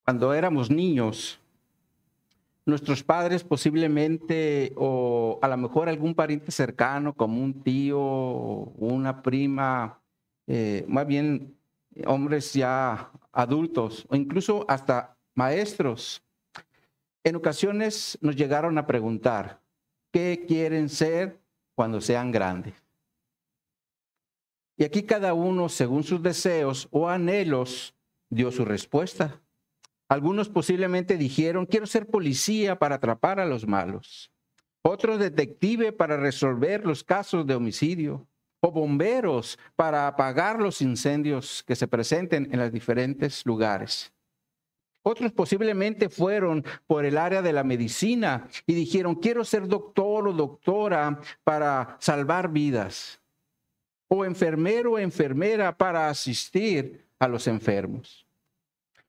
Cuando éramos niños, nuestros padres posiblemente, o a lo mejor algún pariente cercano, como un tío o una prima, más bien hombres ya adultos, o incluso hasta maestros, en ocasiones nos llegaron a preguntar, ¿qué quieren ser cuando sean grandes? Y aquí cada uno, según sus deseos o anhelos, dio su respuesta. Algunos posiblemente dijeron, quiero ser policía para atrapar a los malos. Otros detective para resolver los casos de homicidio. O bomberos para apagar los incendios que se presenten en los diferentes lugares. Otros posiblemente fueron por el área de la medicina y dijeron, quiero ser doctor o doctora para salvar vidas. O enfermero o enfermera para asistir a los enfermos.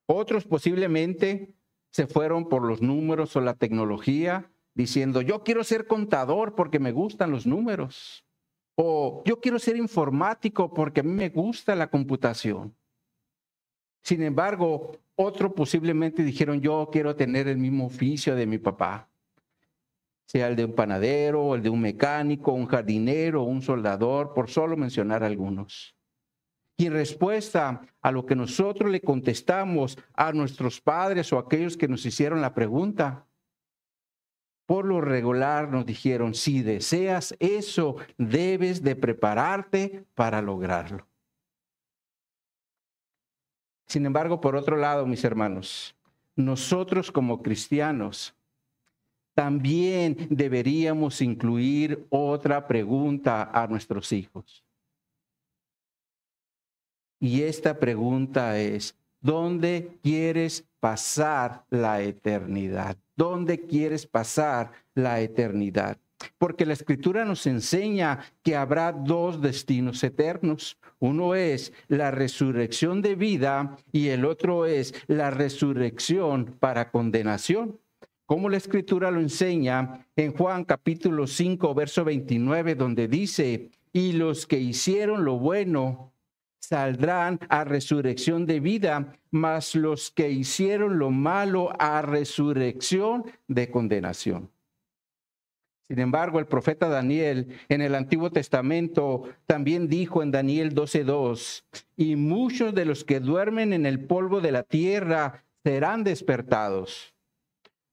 Otros posiblemente se fueron por los números o la tecnología, diciendo, yo quiero ser contador porque me gustan los números. O yo quiero ser informático porque a mí me gusta la computación. Sin embargo, otros posiblemente dijeron, yo quiero tener el mismo oficio de mi papá. Sea el de un panadero, el de un mecánico, un jardinero, un soldador, por solo mencionar algunos. Y en respuesta a lo que nosotros le contestamos a nuestros padres o a aquellos que nos hicieron la pregunta, por lo regular nos dijeron, si deseas eso, debes de prepararte para lograrlo. Sin embargo, por otro lado, mis hermanos, nosotros como cristianos también deberíamos incluir otra pregunta a nuestros hijos. Y esta pregunta es, ¿dónde quieres pasar la eternidad? ¿Dónde quieres pasar la eternidad? Porque la Escritura nos enseña que habrá dos destinos eternos. Uno es la resurrección de vida y el otro es la resurrección para condenación. Como la Escritura lo enseña en Juan capítulo 5, verso 29, donde dice, y los que hicieron lo bueno saldrán a resurrección de vida, mas los que hicieron lo malo a resurrección de condenación. Sin embargo, el profeta Daniel en el Antiguo Testamento también dijo en Daniel 12:2, y muchos de los que duermen en el polvo de la tierra serán despertados,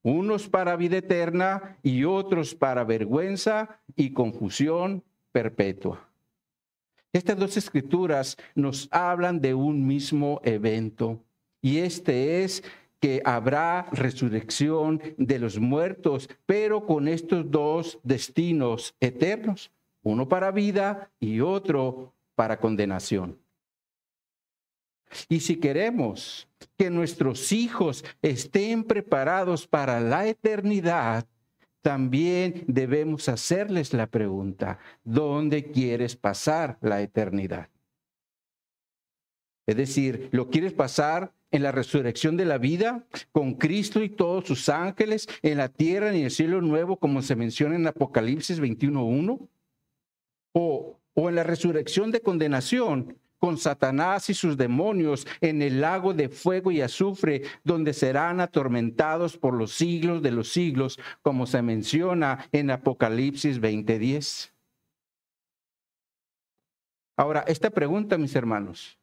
unos para vida eterna y otros para vergüenza y confusión perpetua. Estas dos escrituras nos hablan de un mismo evento, y este es que habrá resurrección de los muertos, pero con estos dos destinos eternos, uno para vida y otro para condenación. Y si queremos que nuestros hijos estén preparados para la eternidad, también debemos hacerles la pregunta, ¿dónde quieres pasar la eternidad? Es decir, ¿lo quieres pasar en la resurrección de la vida, con Cristo y todos sus ángeles, en la tierra y en el cielo nuevo, como se menciona en Apocalipsis 21:1? ¿O en la resurrección de condenación, con Satanás y sus demonios en el lago de fuego y azufre, donde serán atormentados por los siglos de los siglos, como se menciona en Apocalipsis 20:10? Ahora, esta pregunta, mis hermanos,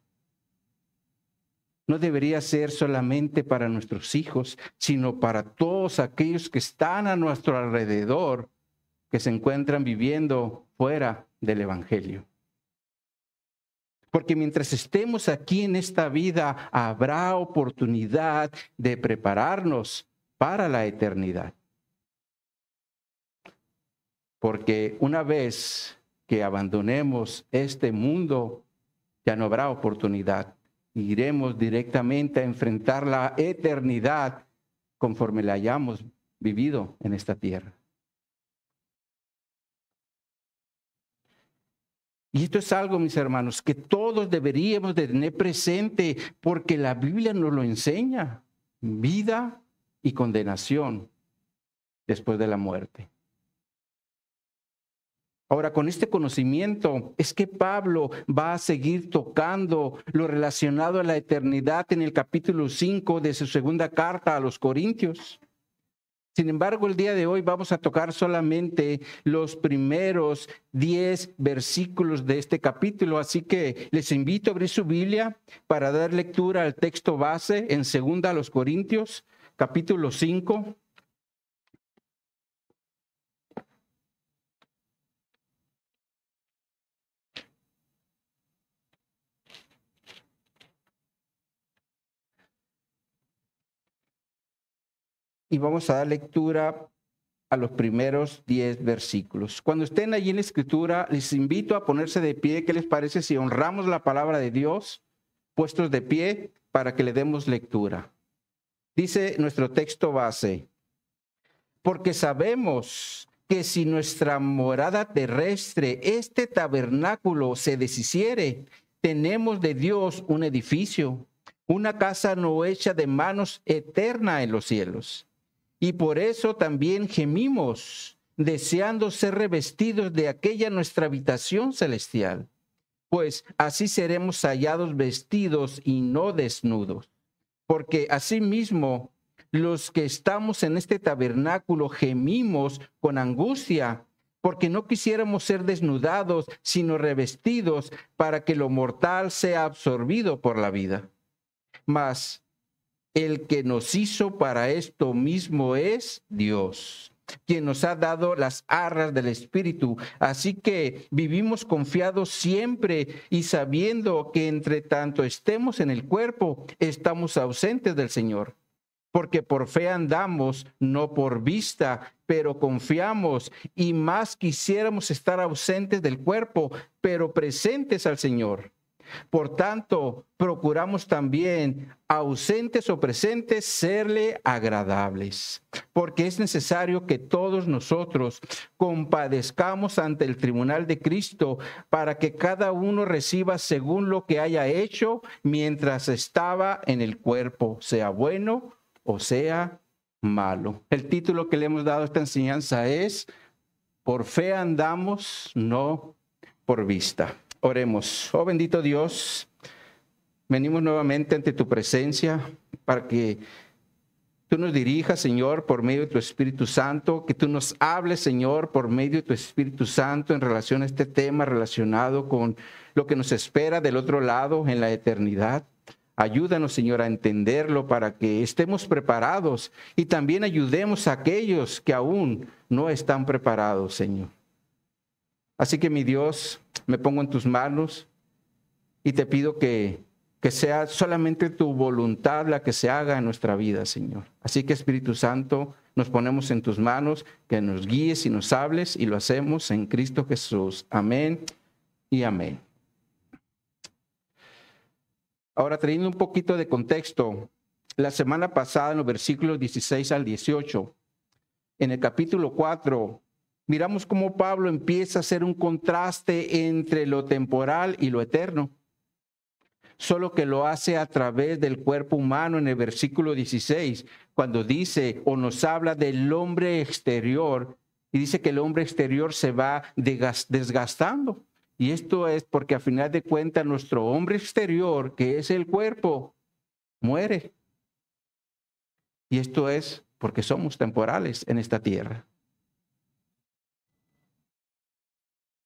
no debería ser solamente para nuestros hijos, sino para todos aquellos que están a nuestro alrededor, que se encuentran viviendo fuera del Evangelio. Porque mientras estemos aquí en esta vida, habrá oportunidad de prepararnos para la eternidad. Porque una vez que abandonemos este mundo, ya no habrá oportunidad. Iremos directamente a enfrentar la eternidad conforme la hayamos vivido en esta tierra. Y esto es algo, mis hermanos, que todos deberíamos de tener presente, porque la Biblia nos lo enseña: vida y condenación después de la muerte. Ahora, con este conocimiento es que Pablo va a seguir tocando lo relacionado a la eternidad en el capítulo 5 de su segunda carta a los Corintios. Sin embargo, el día de hoy vamos a tocar solamente los primeros 10 versículos de este capítulo, así que les invito a abrir su Biblia para dar lectura al texto base en segunda a los Corintios, capítulo 5. Y vamos a dar lectura a los primeros 10 versículos. Cuando estén allí en la escritura, les invito a ponerse de pie. ¿Qué les parece si honramos la palabra de Dios, puestos de pie, para que le demos lectura? Dice nuestro texto base: porque sabemos que si nuestra morada terrestre, este tabernáculo, se deshiciere, tenemos de Dios un edificio, una casa no hecha de manos, eterna en los cielos. Y por eso también gemimos, deseando ser revestidos de aquella nuestra habitación celestial, pues así seremos hallados vestidos y no desnudos. Porque asimismo, los que estamos en este tabernáculo gemimos con angustia, porque no quisiéramos ser desnudados, sino revestidos, para que lo mortal sea absorbido por la vida. Mas el que nos hizo para esto mismo es Dios, quien nos ha dado las arras del Espíritu. Así que vivimos confiados siempre y sabiendo que entre tanto estemos en el cuerpo, estamos ausentes del Señor. Porque por fe andamos, no por vista, pero confiamos, y más quisiéramos estar ausentes del cuerpo, pero presentes al Señor. Por tanto, procuramos también, ausentes o presentes, serle agradables, porque es necesario que todos nosotros compadezcamos ante el tribunal de Cristo, para que cada uno reciba según lo que haya hecho mientras estaba en el cuerpo, sea bueno o sea malo. El título que le hemos dado a esta enseñanza es: por fe andamos, no por vista. Oremos. Oh bendito Dios, venimos nuevamente ante tu presencia para que tú nos dirijas, Señor, por medio de tu Espíritu Santo, que tú nos hables, Señor, por medio de tu Espíritu Santo en relación a este tema relacionado con lo que nos espera del otro lado en la eternidad. Ayúdanos, Señor, a entenderlo para que estemos preparados y también ayudemos a aquellos que aún no están preparados, Señor. Así que, mi Dios, me pongo en tus manos y te pido que sea solamente tu voluntad la que se haga en nuestra vida, Señor. Así que, Espíritu Santo, nos ponemos en tus manos, que nos guíes y nos hables, y lo hacemos en Cristo Jesús. Amén y amén. Ahora, trayendo un poquito de contexto, la semana pasada, en los versículos 16 al 18, en el capítulo 4, miramos cómo Pablo empieza a hacer un contraste entre lo temporal y lo eterno, solo que lo hace a través del cuerpo humano en el versículo 16, cuando dice o nos habla del hombre exterior, y dice que el hombre exterior se va desgastando. Y esto es porque a final de cuentas nuestro hombre exterior, que es el cuerpo, muere. Y esto es porque somos temporales en esta tierra.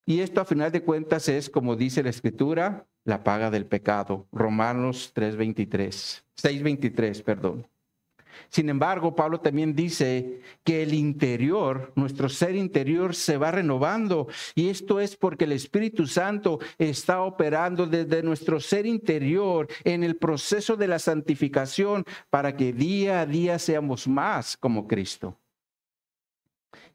Y esto a final de cuentas es, como dice la Escritura, la paga del pecado. Romanos 6:23, perdón. Sin embargo, Pablo también dice que el interior, nuestro ser interior, se va renovando. Y esto es porque el Espíritu Santo está operando desde nuestro ser interior en el proceso de la santificación para que día a día seamos más como Cristo.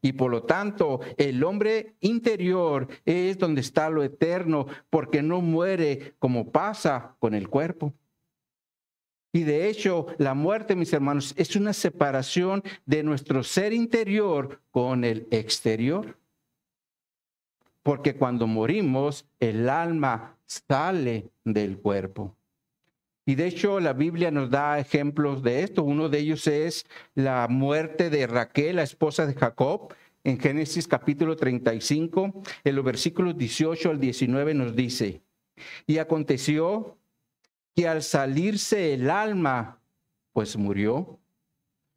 Y por lo tanto, el hombre interior es donde está lo eterno, porque no muere como pasa con el cuerpo. Y de hecho, la muerte, mis hermanos, es una separación de nuestro ser interior con el exterior. Porque cuando morimos, el alma sale del cuerpo. Y de hecho, la Biblia nos da ejemplos de esto. Uno de ellos es la muerte de Raquel, la esposa de Jacob, en Génesis capítulo 35, en los versículos 18 al 19 nos dice: y aconteció que al salirse el alma, pues murió.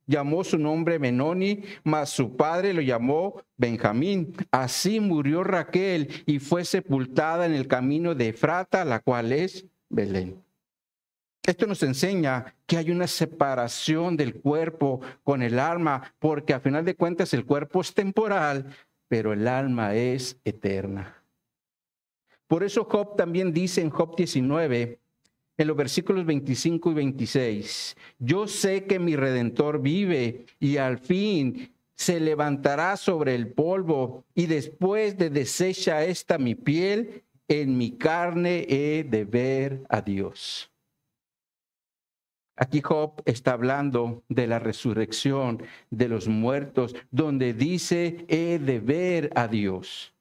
Llamó su nombre Benoni, mas su padre lo llamó Benjamín. Así murió Raquel y fue sepultada en el camino de Efrata, la cual es Belén. Esto nos enseña que hay una separación del cuerpo con el alma, porque a final de cuentas el cuerpo es temporal, pero el alma es eterna. Por eso Job también dice en Job 19, en los versículos 25 y 26, yo sé que mi Redentor vive y al fin se levantará sobre el polvo, y después de deshecha esta mi piel, en mi carne he de ver a Dios. Aquí Job está hablando de la resurrección de los muertos, donde dice, he de ver a Dios.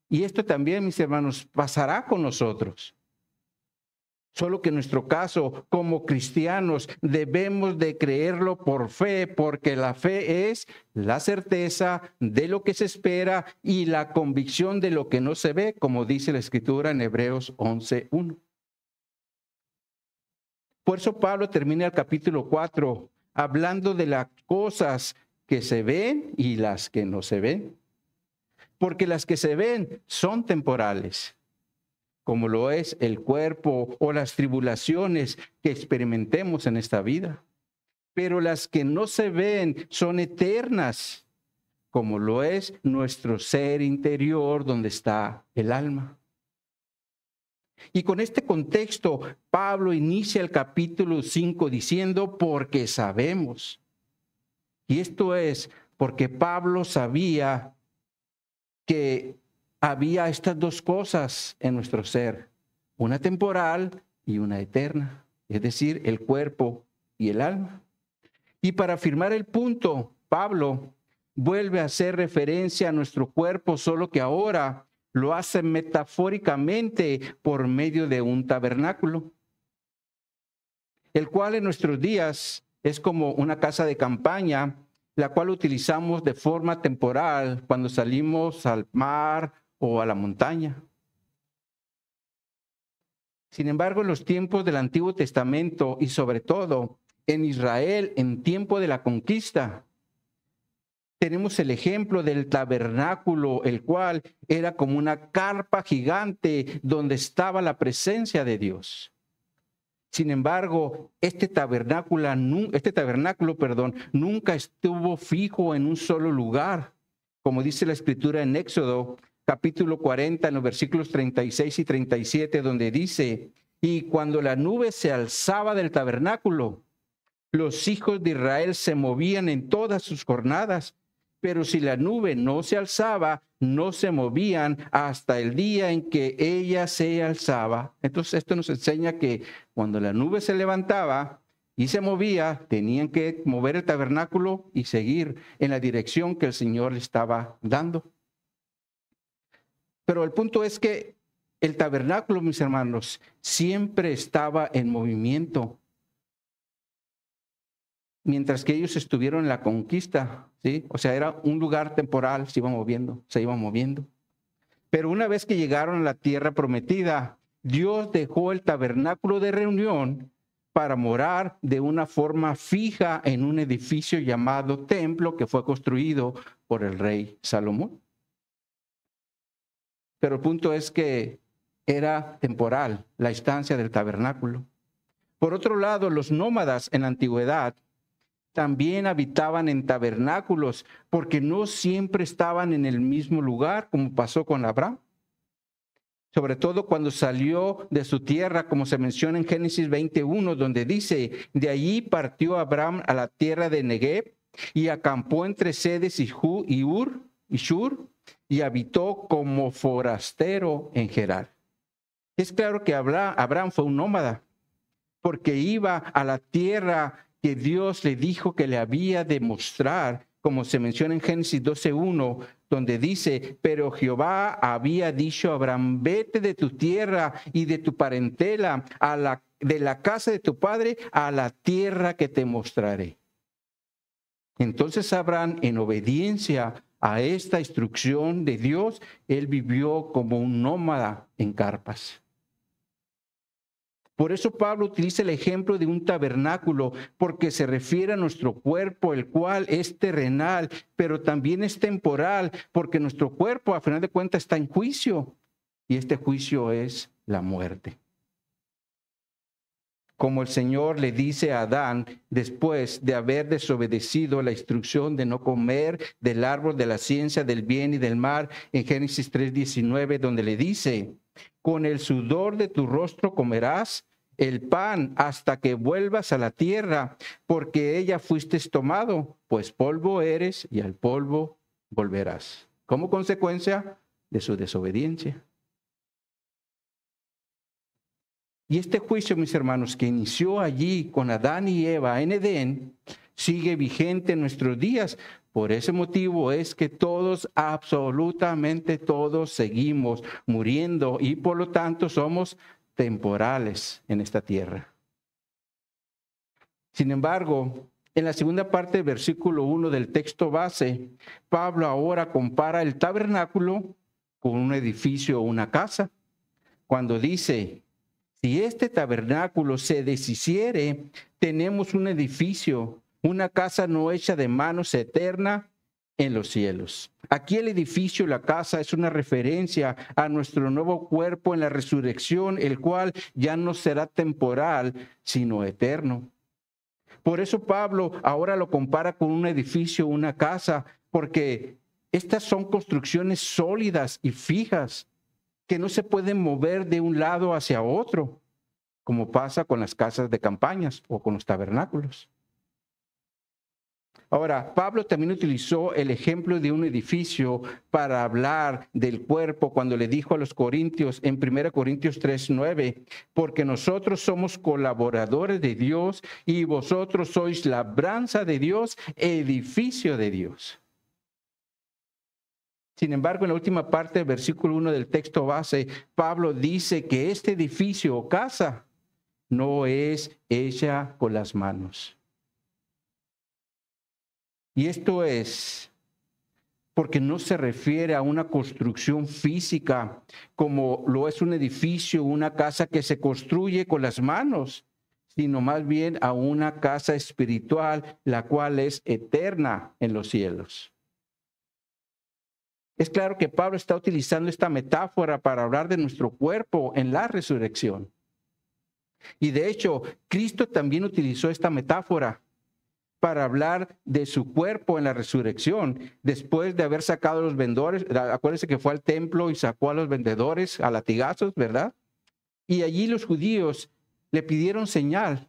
Y esto también, mis hermanos, pasará con nosotros. Solo que en nuestro caso, como cristianos, debemos de creerlo por fe, porque la fe es la certeza de lo que se espera y la convicción de lo que no se ve, como dice la Escritura en Hebreos 11:1. Por eso Pablo termina el capítulo 4 hablando de las cosas que se ven y las que no se ven. Porque las que se ven son temporales, como lo es el cuerpo o las tribulaciones que experimentemos en esta vida. Pero las que no se ven son eternas, como lo es nuestro ser interior donde está el alma. Y con este contexto, Pablo inicia el capítulo 5 diciendo, porque sabemos. Y esto es porque Pablo sabía que había estas dos cosas en nuestro ser, una temporal y una eterna, es decir, el cuerpo y el alma. Y para afirmar el punto, Pablo vuelve a hacer referencia a nuestro cuerpo, solo que ahora lo hace metafóricamente por medio de un tabernáculo, el cual en nuestros días es como una casa de campaña, la cual utilizamos de forma temporal cuando salimos al mar o a la montaña. Sin embargo, en los tiempos del Antiguo Testamento y sobre todo en Israel, en tiempo de la conquista, tenemos el ejemplo del tabernáculo, el cual era como una carpa gigante donde estaba la presencia de Dios. Sin embargo, este tabernáculo, nunca estuvo fijo en un solo lugar, como dice la Escritura en Éxodo, capítulo 40, en los versículos 36 y 37, donde dice, y cuando la nube se alzaba del tabernáculo, los hijos de Israel se movían en todas sus jornadas, pero si la nube no se alzaba, no se movían hasta el día en que ella se alzaba. Entonces esto nos enseña que cuando la nube se levantaba y se movía, tenían que mover el tabernáculo y seguir en la dirección que el Señor le estaba dando. Pero el punto es que el tabernáculo, mis hermanos, siempre estaba en movimiento. Mientras que ellos estuvieron en la conquista, ¿sí? O sea, era un lugar temporal, se iba moviendo. Pero una vez que llegaron a la tierra prometida, Dios dejó el tabernáculo de reunión para morar de una forma fija en un edificio llamado templo que fue construido por el rey Salomón. Pero el punto es que era temporal la estancia del tabernáculo. Por otro lado, los nómadas en la antigüedad también habitaban en tabernáculos porque no siempre estaban en el mismo lugar, como pasó con Abraham. Sobre todo cuando salió de su tierra, como se menciona en Génesis 21, donde dice, de allí partió Abraham a la tierra de Negev y acampó entre Cedes y Shur y habitó como forastero en Gerar. Es claro que Abraham fue un nómada porque iba a la tierra que Dios le dijo que le había de mostrar, como se menciona en Génesis 12:1, donde dice, pero Jehová había dicho a Abraham, vete de tu tierra y de tu parentela, de la casa de tu padre, a la tierra que te mostraré. Entonces Abraham, en obediencia a esta instrucción de Dios, él vivió como un nómada en carpas. Por eso Pablo utiliza el ejemplo de un tabernáculo, porque se refiere a nuestro cuerpo, el cual es terrenal, pero también es temporal, porque nuestro cuerpo, a final de cuentas, está en juicio, y este juicio es la muerte. Como el Señor le dice a Adán, después de haber desobedecido la instrucción de no comer del árbol de la ciencia del bien y del mal, en Génesis 3:19, donde le dice, con el sudor de tu rostro comerás el pan hasta que vuelvas a la tierra, porque ella fuiste tomado, pues polvo eres y al polvo volverás. Como consecuencia de su desobediencia. Y este juicio, mis hermanos, que inició allí con Adán y Eva en Edén, sigue vigente en nuestros días. Por ese motivo es que todos, absolutamente todos, seguimos muriendo y por lo tanto somos temporales en esta tierra. Sin embargo, en la segunda parte del versículo 1 del texto base, Pablo ahora compara el tabernáculo con un edificio o una casa, cuando dice, si este tabernáculo se deshiciere, tenemos un edificio, una casa no hecha de manos, eterna en los cielos. Aquí el edificio, la casa, es una referencia a nuestro nuevo cuerpo en la resurrección, el cual ya no será temporal, sino eterno. Por eso Pablo ahora lo compara con un edificio, una casa, porque estas son construcciones sólidas y fijas, que no se pueden mover de un lado hacia otro, como pasa con las casas de campañas o con los tabernáculos. Ahora, Pablo también utilizó el ejemplo de un edificio para hablar del cuerpo cuando le dijo a los corintios en 1 Corintios 3:9, porque nosotros somos colaboradores de Dios y vosotros sois labranza de Dios, edificio de Dios. Sin embargo, en la última parte del versículo 1 del texto base, Pablo dice que este edificio o casa no es hecha con las manos. Y esto es porque no se refiere a una construcción física como lo es un edificio, una casa que se construye con las manos, sino más bien a una casa espiritual, la cual es eterna en los cielos. Es claro que Pablo está utilizando esta metáfora para hablar de nuestro cuerpo en la resurrección. Y de hecho, Cristo también utilizó esta metáfora para hablar de su cuerpo en la resurrección, después de haber sacado a los vendedores. Acuérdense que fue al templo y sacó a los vendedores a latigazos, ¿verdad? Y allí los judíos le pidieron señal.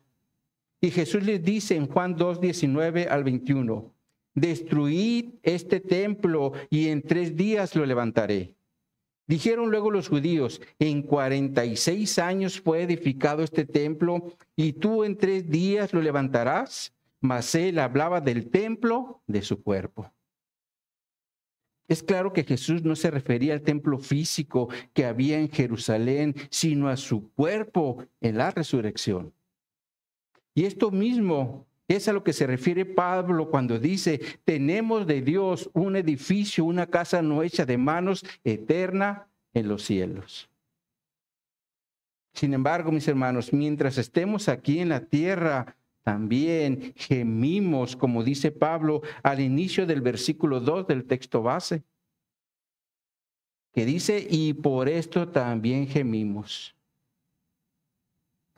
Y Jesús les dice en Juan 2:19 al 21, destruid este templo y en 3 días lo levantaré. Dijeron luego los judíos, en 46 años fue edificado este templo y tú en 3 días lo levantarás. Mas él hablaba del templo de su cuerpo. Es claro que Jesús no se refería al templo físico que había en Jerusalén, sino a su cuerpo en la resurrección. Y esto mismo es a lo que se refiere Pablo cuando dice, tenemos de Dios un edificio, una casa no hecha de manos, eterna en los cielos. Sin embargo, mis hermanos, mientras estemos aquí en la tierra, también gemimos, como dice Pablo al inicio del versículo 2 del texto base, que dice, y por esto también gemimos.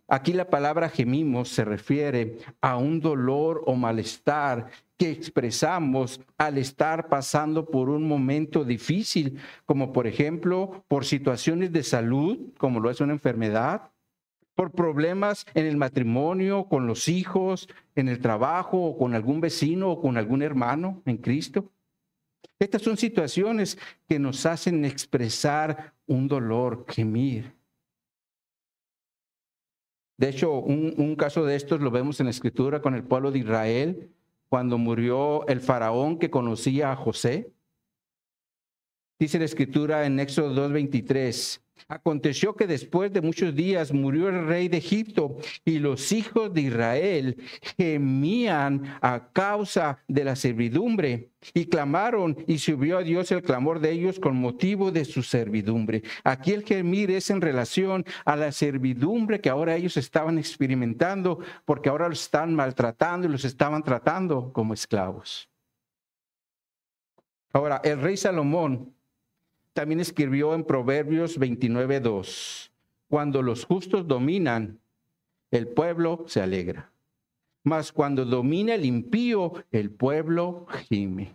Aquí la palabra gemimos se refiere a un dolor o malestar que expresamos al estar pasando por un momento difícil, como por ejemplo por situaciones de salud, como lo es una enfermedad, por problemas en el matrimonio, con los hijos, en el trabajo, o con algún vecino o con algún hermano en Cristo. Estas son situaciones que nos hacen expresar un dolor, gemir. De hecho, un caso de estos lo vemos en la Escritura con el pueblo de Israel, cuando murió el faraón que conocía a José. Dice la Escritura en Éxodo 2:23, Aconteció que después de muchos días murió el rey de Egipto y los hijos de Israel gemían a causa de la servidumbre y clamaron y subió a Dios el clamor de ellos con motivo de su servidumbre. Aquí el gemir es en relación a la servidumbre que ahora ellos estaban experimentando porque ahora los están maltratando y los estaban tratando como esclavos. Ahora, el rey Salomón también escribió en Proverbios 29:2, cuando los justos dominan, el pueblo se alegra. Mas cuando domina el impío, el pueblo gime.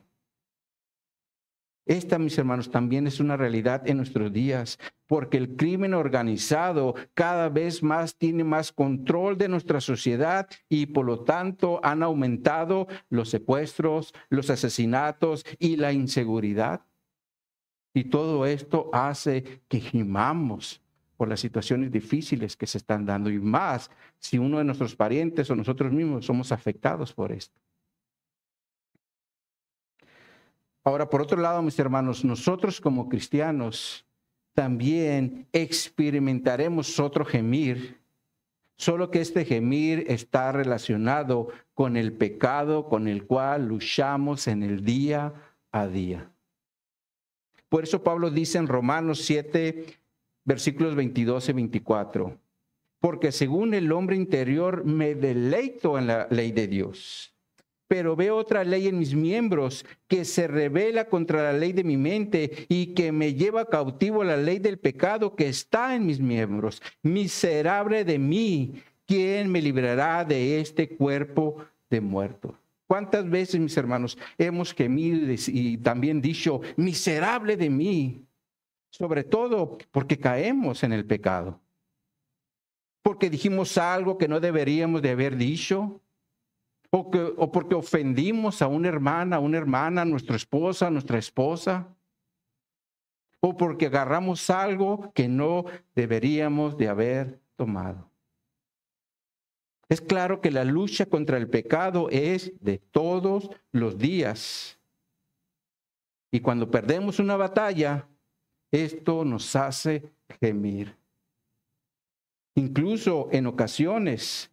Esta, mis hermanos, también es una realidad en nuestros días, porque el crimen organizado cada vez más tiene más control de nuestra sociedad y por lo tanto han aumentado los secuestros, los asesinatos y la inseguridad. Y todo esto hace que gimamos por las situaciones difíciles que se están dando y más si uno de nuestros parientes o nosotros mismos somos afectados por esto. Ahora, por otro lado, mis hermanos, nosotros como cristianos también experimentaremos otro gemir, solo que este gemir está relacionado con el pecado con el cual luchamos en el día a día. Por eso Pablo dice en Romanos 7, versículos 22 y 24, porque según el hombre interior me deleito en la ley de Dios, pero veo otra ley en mis miembros que se rebela contra la ley de mi mente y que me lleva cautivo a la ley del pecado que está en mis miembros. Miserable de mí, ¿quién me librará de este cuerpo de muerto? ¿Cuántas veces, mis hermanos, hemos gemido y también dicho, miserable de mí? Sobre todo porque caemos en el pecado. Porque dijimos algo que no deberíamos de haber dicho. O porque ofendimos a una hermana, a nuestra esposa. O porque agarramos algo que no deberíamos de haber tomado. Es claro que la lucha contra el pecado es de todos los días. Y cuando perdemos una batalla, esto nos hace gemir. Incluso en ocasiones,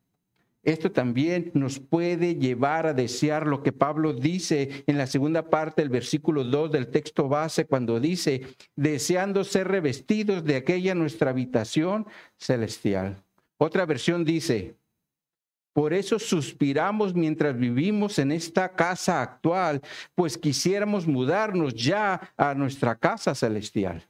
esto también nos puede llevar a desear lo que Pablo dice en la segunda parte del versículo 2 del texto base, cuando dice, deseando ser revestidos de aquella nuestra habitación celestial. Otra versión dice, por eso suspiramos mientras vivimos en esta casa actual, pues quisiéramos mudarnos ya a nuestra casa celestial.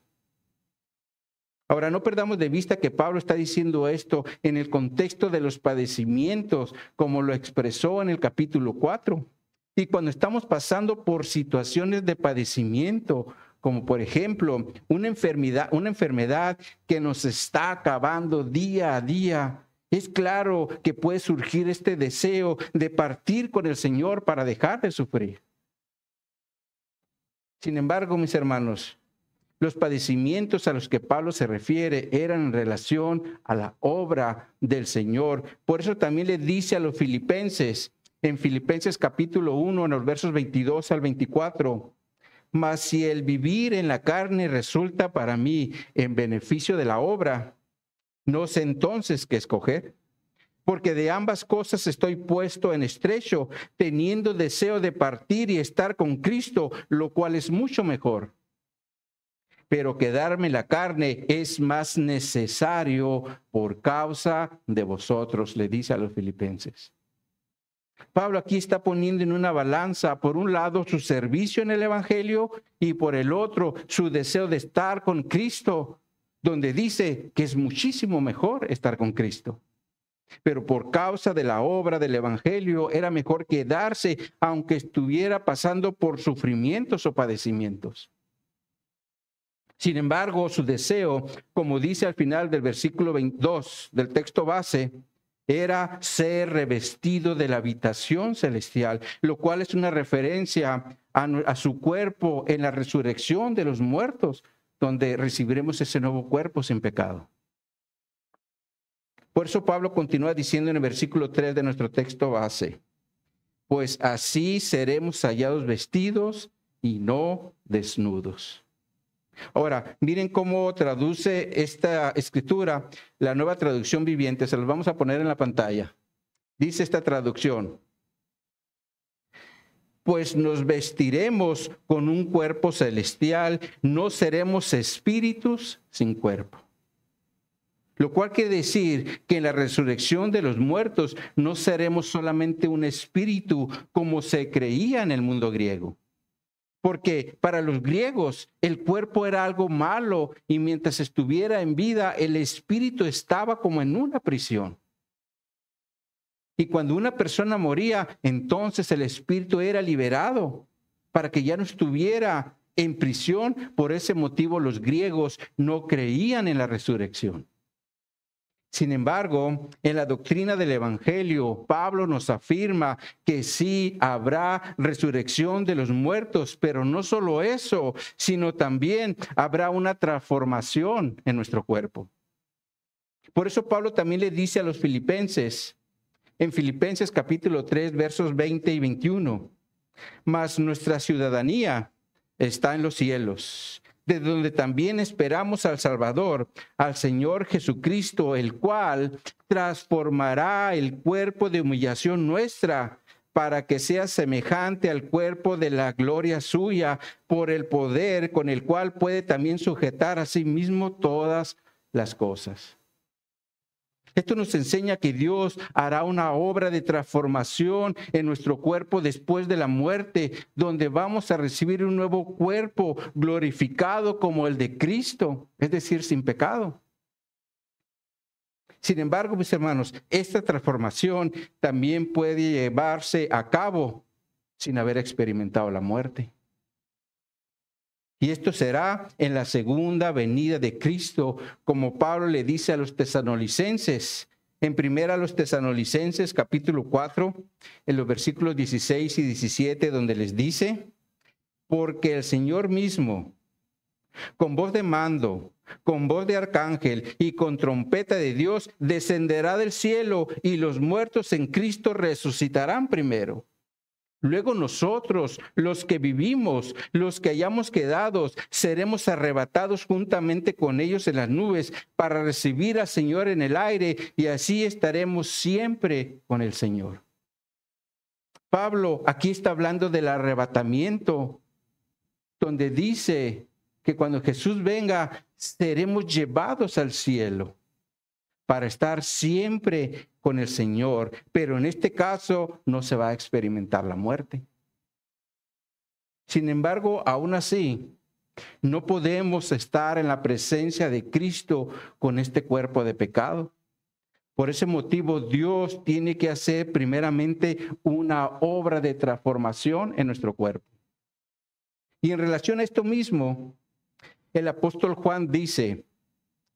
Ahora, no perdamos de vista que Pablo está diciendo esto en el contexto de los padecimientos, como lo expresó en el capítulo 4. Y cuando estamos pasando por situaciones de padecimiento, como por ejemplo una enfermedad que nos está acabando día a día, es claro que puede surgir este deseo de partir con el Señor para dejar de sufrir. Sin embargo, mis hermanos, los padecimientos a los que Pablo se refiere eran en relación a la obra del Señor. Por eso también le dice a los filipenses, en Filipenses capítulo 1, en los versos 22 al 24, mas si el vivir en la carne resulta para mí en beneficio de la obra, no sé entonces qué escoger, porque de ambas cosas estoy puesto en estrecho, teniendo deseo de partir y estar con Cristo, lo cual es mucho mejor. Pero quedarme en la carne es más necesario por causa de vosotros, le dice a los filipenses. Pablo aquí está poniendo en una balanza, por un lado, su servicio en el Evangelio y por el otro, su deseo de estar con Cristo, donde dice que es muchísimo mejor estar con Cristo. Pero por causa de la obra del Evangelio era mejor quedarse aunque estuviera pasando por sufrimientos o padecimientos. Sin embargo, su deseo, como dice al final del versículo 22 del texto base, era ser revestido de la habitación celestial, lo cual es una referencia a su cuerpo en la resurrección de los muertos, donde recibiremos ese nuevo cuerpo sin pecado. Por eso Pablo continúa diciendo en el versículo 3 de nuestro texto base, pues así seremos hallados vestidos y no desnudos. Ahora, miren cómo traduce esta escritura la Nueva Traducción Viviente. Se los vamos a poner en la pantalla. Dice esta traducción: pues nos vestiremos con un cuerpo celestial, no seremos espíritus sin cuerpo. Lo cual quiere decir que en la resurrección de los muertos no seremos solamente un espíritu como se creía en el mundo griego. Porque para los griegos el cuerpo era algo malo y mientras estuviera en vida el espíritu estaba como en una prisión. Y cuando una persona moría, entonces el espíritu era liberado para que ya no estuviera en prisión. Por ese motivo los griegos no creían en la resurrección. Sin embargo, en la doctrina del Evangelio, Pablo nos afirma que sí habrá resurrección de los muertos, pero no solo eso, sino también habrá una transformación en nuestro cuerpo. Por eso Pablo también le dice a los filipenses, en Filipenses capítulo 3, versos 20 y 21, mas nuestra ciudadanía está en los cielos, de donde también esperamos al Salvador, al Señor Jesucristo, el cual transformará el cuerpo de humillación nuestra para que sea semejante al cuerpo de la gloria suya, por el poder con el cual puede también sujetar a sí mismo todas las cosas. Esto nos enseña que Dios hará una obra de transformación en nuestro cuerpo después de la muerte, donde vamos a recibir un nuevo cuerpo glorificado como el de Cristo, es decir, sin pecado. Sin embargo, mis hermanos, esta transformación también puede llevarse a cabo sin haber experimentado la muerte. Y esto será en la segunda venida de Cristo, como Pablo le dice a los tesalonicenses. En primera a los tesalonicenses, capítulo 4, en los versículos 16 y 17, donde les dice: porque el Señor mismo, con voz de mando, con voz de arcángel y con trompeta de Dios, descenderá del cielo, y los muertos en Cristo resucitarán primero. Luego nosotros, los que vivimos, los que hayamos quedado, seremos arrebatados juntamente con ellos en las nubes para recibir al Señor en el aire, y así estaremos siempre con el Señor. Pablo aquí está hablando del arrebatamiento, donde dice que cuando Jesús venga, seremos llevados al cielo para estar siempre con el Señor, pero en este caso no se va a experimentar la muerte. Sin embargo, aún así, no podemos estar en la presencia de Cristo con este cuerpo de pecado. Por ese motivo, Dios tiene que hacer primeramente una obra de transformación en nuestro cuerpo. Y en relación a esto mismo, el apóstol Juan dice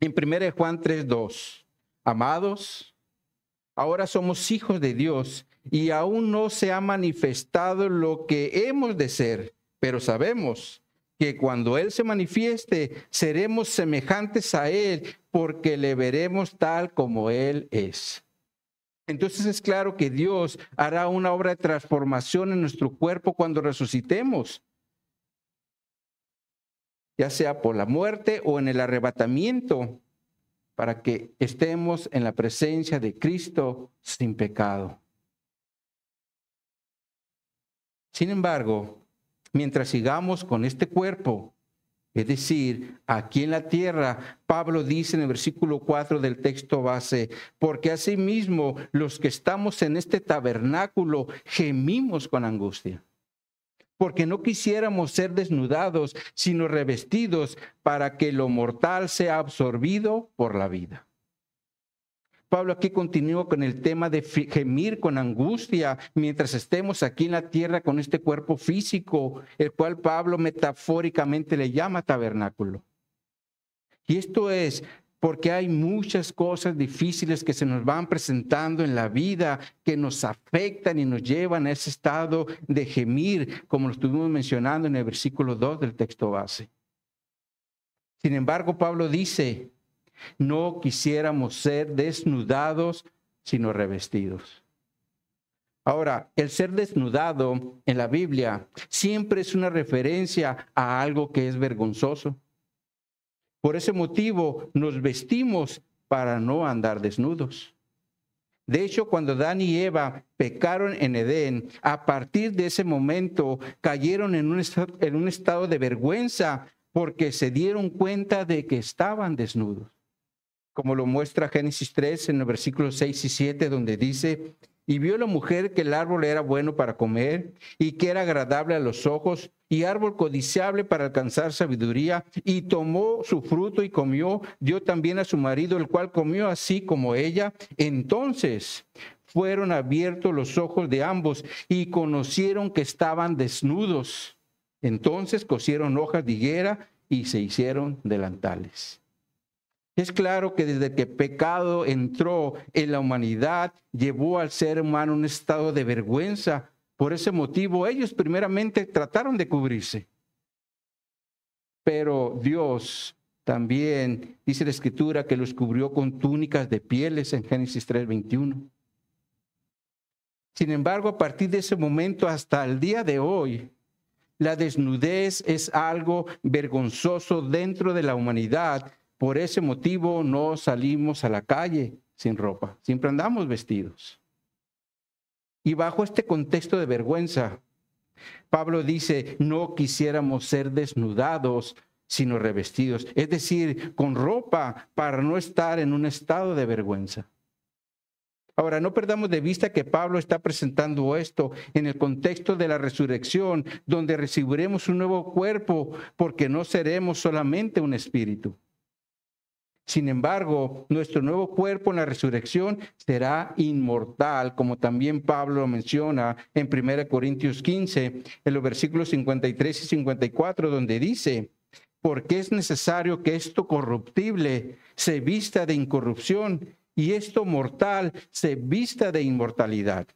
en 1 Juan 3:2, amados, ahora somos hijos de Dios y aún no se ha manifestado lo que hemos de ser, pero sabemos que cuando Él se manifieste, seremos semejantes a Él, porque le veremos tal como Él es. Entonces es claro que Dios hará una obra de transformación en nuestro cuerpo cuando resucitemos, ya sea por la muerte o en el arrebatamiento, para que estemos en la presencia de Cristo sin pecado. Sin embargo, mientras sigamos con este cuerpo, es decir, aquí en la tierra, Pablo dice en el versículo 4 del texto base, porque asimismo los que estamos en este tabernáculo gemimos con angustia, porque no quisiéramos ser desnudados, sino revestidos para que lo mortal sea absorbido por la vida. Pablo aquí continúa con el tema de gemir con angustia mientras estemos aquí en la tierra con este cuerpo físico, el cual Pablo metafóricamente le llama tabernáculo. Y esto es porque hay muchas cosas difíciles que se nos van presentando en la vida que nos afectan y nos llevan a ese estado de gemir, como lo estuvimos mencionando en el versículo 2 del texto base. Sin embargo, Pablo dice: no quisiéramos ser desnudados, sino revestidos. Ahora, el ser desnudado en la Biblia siempre es una referencia a algo que es vergonzoso. Por ese motivo nos vestimos para no andar desnudos. De hecho, cuando Adán y Eva pecaron en Edén, a partir de ese momento cayeron en un estado de vergüenza porque se dieron cuenta de que estaban desnudos. Como lo muestra Génesis 3 en los versículos 6 y 7, donde dice: y vio la mujer que el árbol era bueno para comer y que era agradable a los ojos y árbol codiciable para alcanzar sabiduría, y tomó su fruto y comió, dio también a su marido, el cual comió así como ella. Entonces fueron abiertos los ojos de ambos y conocieron que estaban desnudos. Entonces cosieron hojas de higuera y se hicieron delantales. Es claro que desde que el pecado entró en la humanidad, llevó al ser humano a un estado de vergüenza. Por ese motivo, ellos primeramente trataron de cubrirse. Pero Dios también, dice la Escritura, que los cubrió con túnicas de pieles en Génesis 3:21. Sin embargo, a partir de ese momento hasta el día de hoy, la desnudez es algo vergonzoso dentro de la humanidad. Por ese motivo no salimos a la calle sin ropa, siempre andamos vestidos. Y bajo este contexto de vergüenza, Pablo dice: no quisiéramos ser desnudados, sino revestidos. Es decir, con ropa para no estar en un estado de vergüenza. Ahora, no perdamos de vista que Pablo está presentando esto en el contexto de la resurrección, donde recibiremos un nuevo cuerpo, porque no seremos solamente un espíritu. Sin embargo, nuestro nuevo cuerpo en la resurrección será inmortal, como también Pablo lo menciona en 1 Corintios 15, en los versículos 53 y 54, donde dice: porque es necesario que esto corruptible se vista de incorrupción y esto mortal se vista de inmortalidad.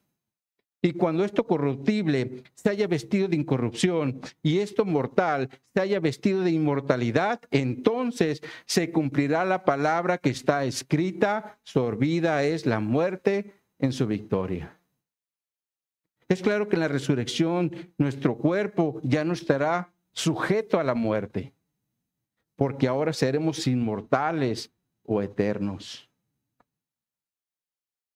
Y cuando esto corruptible se haya vestido de incorrupción y esto mortal se haya vestido de inmortalidad, entonces se cumplirá la palabra que está escrita: sorbida es la muerte en su victoria. Es claro que en la resurrección nuestro cuerpo ya no estará sujeto a la muerte, porque ahora seremos inmortales o eternos.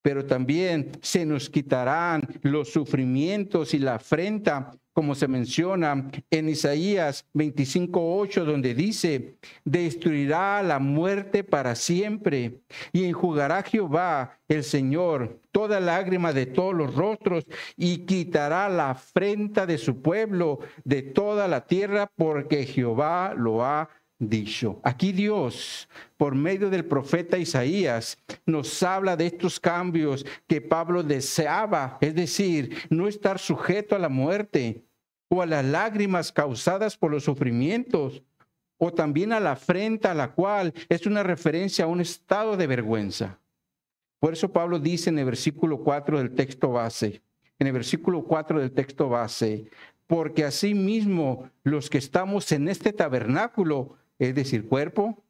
Pero también se nos quitarán los sufrimientos y la afrenta, como se menciona en Isaías 25:8, donde dice: destruirá la muerte para siempre, y enjugará Jehová el Señor toda lágrima de todos los rostros, y quitará la afrenta de su pueblo de toda la tierra, porque Jehová lo ha dicho. Aquí Dios, por medio del profeta Isaías, nos habla de estos cambios que Pablo deseaba, es decir, no estar sujeto a la muerte o a las lágrimas causadas por los sufrimientos, o también a la afrenta, a la cual es una referencia a un estado de vergüenza. Por eso Pablo dice en el versículo 4 del texto base, porque asimismo los que estamos en este tabernáculo, es decir, cuerpo,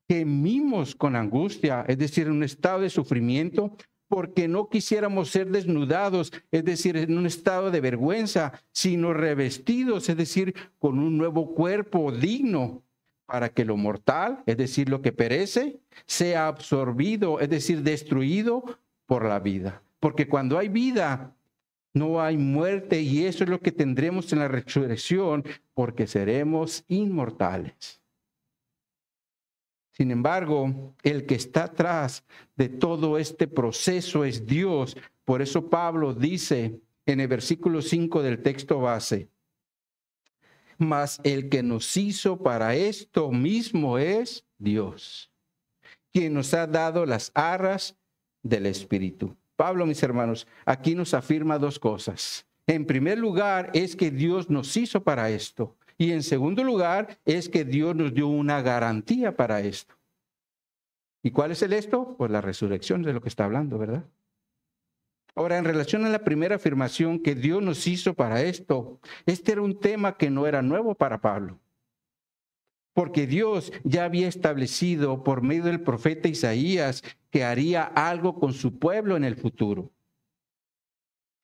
gemimos con angustia, es decir, en un estado de sufrimiento, porque no quisiéramos ser desnudados, es decir, en un estado de vergüenza, sino revestidos, es decir, con un nuevo cuerpo digno, para que lo mortal, es decir, lo que perece, sea absorbido, es decir, destruido por la vida. Porque cuando hay vida, no hay muerte, y eso es lo que tendremos en la resurrección, porque seremos inmortales. Sin embargo, el que está atrás de todo este proceso es Dios. Por eso Pablo dice en el versículo 5 del texto base: mas el que nos hizo para esto mismo es Dios, quien nos ha dado las arras del Espíritu. Pablo, mis hermanos, aquí nos afirma dos cosas. En primer lugar, es que Dios nos hizo para esto. Y en segundo lugar, es que Dios nos dio una garantía para esto. ¿Y cuál es el esto? Pues la resurrección, de lo que está hablando, ¿verdad? Ahora, en relación a la primera afirmación, que Dios nos hizo para esto, este era un tema que no era nuevo para Pablo, porque Dios ya había establecido por medio del profeta Isaías que haría algo con su pueblo en el futuro.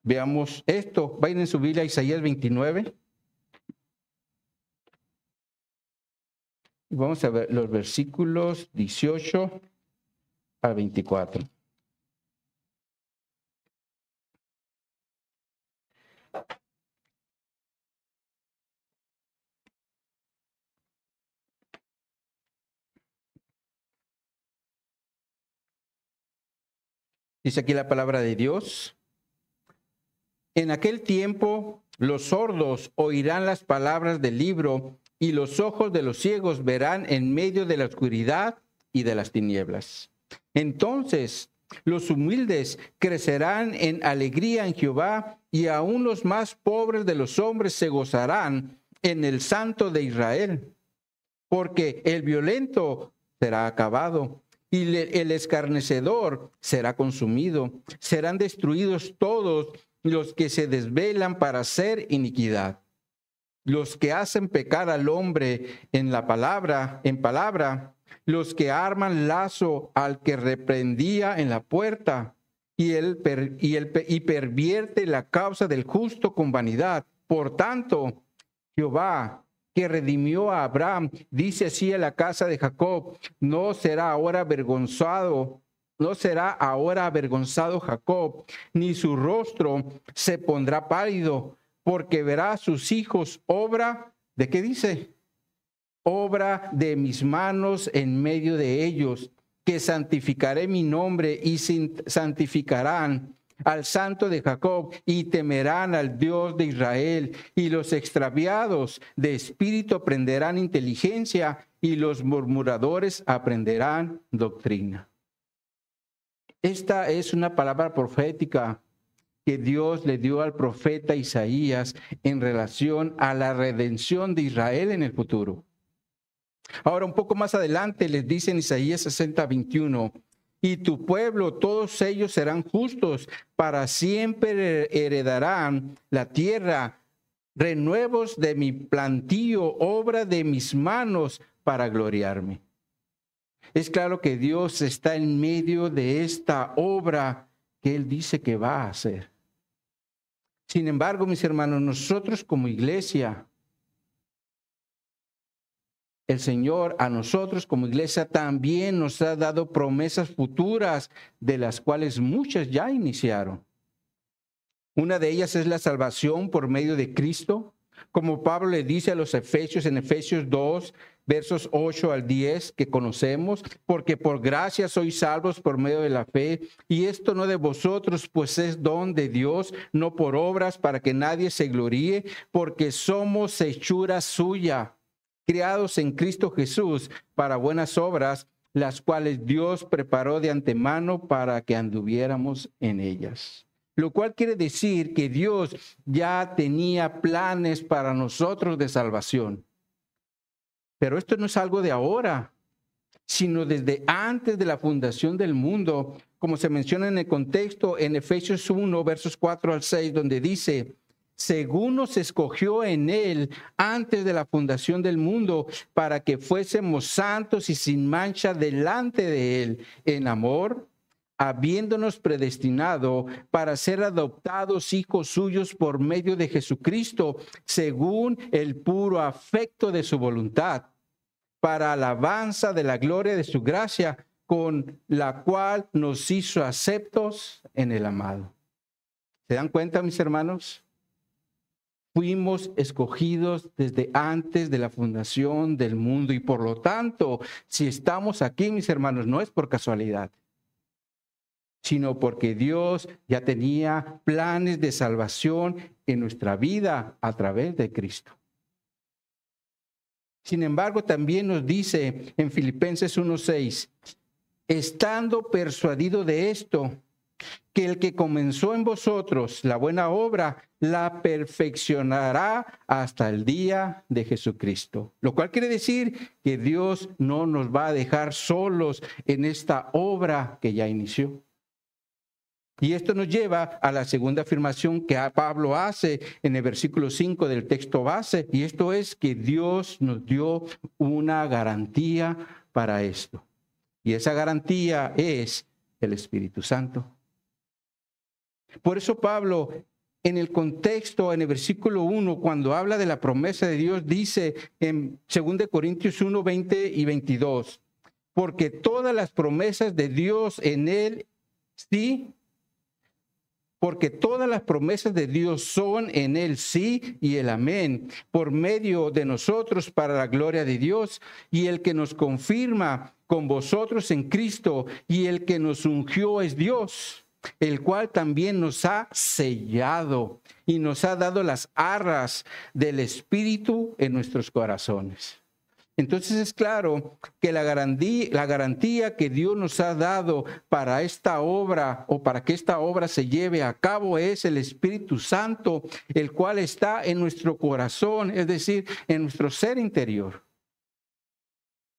Veamos esto. Vayan en su Biblia a Isaías 29. Y vamos a ver los versículos 18 a 24. Dice aquí la palabra de Dios. En aquel tiempo los sordos oirán las palabras del libro y los ojos de los ciegos verán en medio de la oscuridad y de las tinieblas. Entonces los humildes crecerán en alegría en Jehová y aún los más pobres de los hombres se gozarán en el Santo de Israel. Porque el violento será acabado y el escarnecedor será consumido. Serán destruidos todos los que se desvelan para hacer iniquidad. Los que hacen pecar al hombre en palabra, los que arman lazo al que reprendía en la puerta y pervierte la causa del justo con vanidad. Por tanto, Jehová, que redimió a Abraham, dice así a la casa de Jacob: no será ahora avergonzado Jacob, ni su rostro se pondrá pálido, porque verá a sus hijos obra, ¿de qué dice? Obra de mis manos en medio de ellos, que santificaré mi nombre y santificarán al Santo de Jacob y temerán al Dios de Israel. Y los extraviados de espíritu aprenderán inteligencia y los murmuradores aprenderán doctrina. Esta es una palabra profética que Dios le dio al profeta Isaías en relación a la redención de Israel en el futuro. Ahora, un poco más adelante les dice en Isaías 60:21, y tu pueblo, todos ellos serán justos, para siempre heredarán la tierra, renuevos de mi plantío, obra de mis manos, para gloriarme. Es claro que Dios está en medio de esta obra que Él dice que va a hacer. Sin embargo, mis hermanos, nosotros como iglesia, el Señor a nosotros como iglesia también nos ha dado promesas futuras, de las cuales muchas ya iniciaron. Una de ellas es la salvación por medio de Cristo, como Pablo le dice a los Efesios en Efesios 2, versos 8 al 10, que conocemos: porque por gracia sois salvos por medio de la fe, y esto no de vosotros, pues es don de Dios, no por obras, para que nadie se gloríe, porque somos hechura suya, criados en Cristo Jesús para buenas obras, las cuales Dios preparó de antemano para que anduviéramos en ellas. Lo cual quiere decir que Dios ya tenía planes para nosotros de salvación. Pero esto no es algo de ahora, sino desde antes de la fundación del mundo, como se menciona en el contexto en Efesios 1, versos 4 al 6, donde dice: según nos escogió en Él antes de la fundación del mundo, para que fuésemos santos y sin mancha delante de Él, en amor, habiéndonos predestinado para ser adoptados hijos suyos por medio de Jesucristo, según el puro afecto de su voluntad, para alabanza de la gloria de su gracia, con la cual nos hizo aceptos en el amado. ¿Se dan cuenta, mis hermanos? Fuimos escogidos desde antes de la fundación del mundo, y por lo tanto, si estamos aquí, mis hermanos, no es por casualidad, sino porque Dios ya tenía planes de salvación en nuestra vida a través de Cristo. Sin embargo, también nos dice en Filipenses 1:6, estando persuadido de esto, que el que comenzó en vosotros la buena obra, la perfeccionará hasta el día de Jesucristo. Lo cual quiere decir que Dios no nos va a dejar solos en esta obra que ya inició. Y esto nos lleva a la segunda afirmación que Pablo hace en el versículo 5 del texto base, y esto es que Dios nos dio una garantía para esto. Y esa garantía es el Espíritu Santo. Por eso Pablo en el contexto, en el versículo 1, cuando habla de la promesa de Dios, dice en 2 Corintios 1, 20 y 22, porque todas las promesas de Dios en él, sí, porque todas las promesas de Dios son en él sí y el amén, por medio de nosotros para la gloria de Dios, y el que nos confirma con vosotros en Cristo, y el que nos ungió es Dios, el cual también nos ha sellado y nos ha dado las arras del Espíritu en nuestros corazones. Entonces es claro que la garantía que Dios nos ha dado para esta obra o para que esta obra se lleve a cabo es el Espíritu Santo, el cual está en nuestro corazón, es decir, en nuestro ser interior.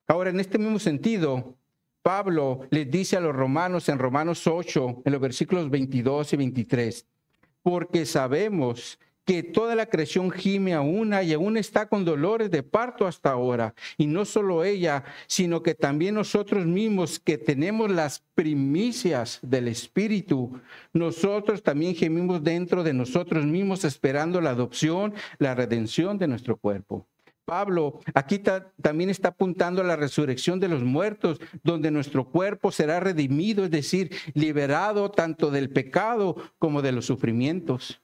Ahora, en este mismo sentido, Pablo les dice a los romanos en Romanos 8, en los versículos 22 y 23, porque sabemos que toda la creación gime a una y aún está con dolores de parto hasta ahora. Y no solo ella, sino que también nosotros mismos que tenemos las primicias del Espíritu, nosotros también gemimos dentro de nosotros mismos esperando la adopción, la redención de nuestro cuerpo. Pablo aquí también está apuntando a la resurrección de los muertos, donde nuestro cuerpo será redimido, es decir, liberado tanto del pecado como de los sufrimientos.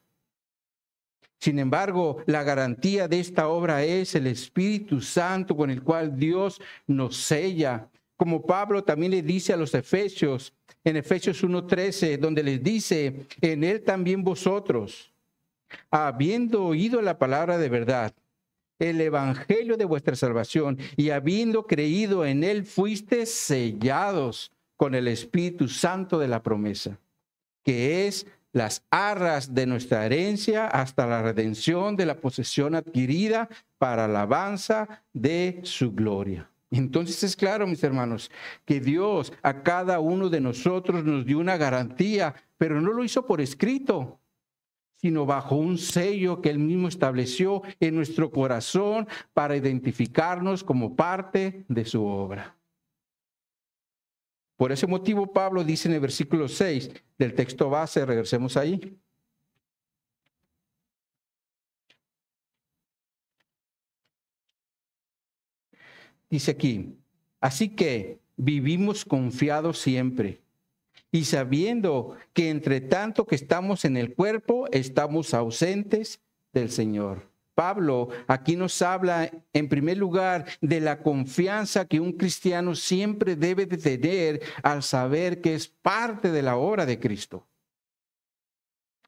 Sin embargo, la garantía de esta obra es el Espíritu Santo con el cual Dios nos sella. Como Pablo también le dice a los Efesios, en Efesios 1:13, donde les dice, en él también vosotros, habiendo oído la palabra de verdad, el evangelio de vuestra salvación, y habiendo creído en él, fuisteis sellados con el Espíritu Santo de la promesa, que es las arras de nuestra herencia hasta la redención de la posesión adquirida para alabanza de su gloria. Entonces es claro, mis hermanos, que Dios a cada uno de nosotros nos dio una garantía, pero no lo hizo por escrito, sino bajo un sello que Él mismo estableció en nuestro corazón para identificarnos como parte de su obra. Por ese motivo, Pablo dice en el versículo 6 del texto base, regresemos ahí. Dice aquí, así que vivimos confiados siempre y sabiendo que entre tanto que estamos en el cuerpo, estamos ausentes del Señor. Pablo aquí nos habla en primer lugar de la confianza que un cristiano siempre debe de tener al saber que es parte de la obra de Cristo.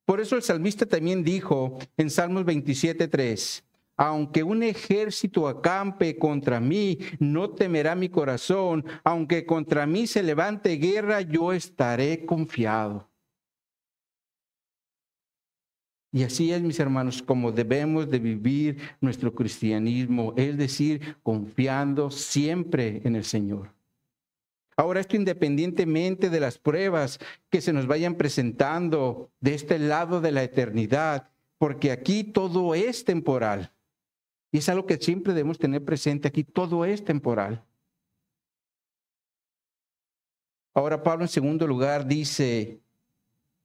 Por eso el salmista también dijo en Salmos 27:3, aunque un ejército acampe contra mí, no temerá mi corazón, aunque contra mí se levante guerra, yo estaré confiado. Y así es, mis hermanos, como debemos de vivir nuestro cristianismo, es decir, confiando siempre en el Señor. Ahora, esto independientemente de las pruebas que se nos vayan presentando de este lado de la eternidad, porque aquí todo es temporal. Y es algo que siempre debemos tener presente, aquí todo es temporal. Ahora Pablo en segundo lugar dice,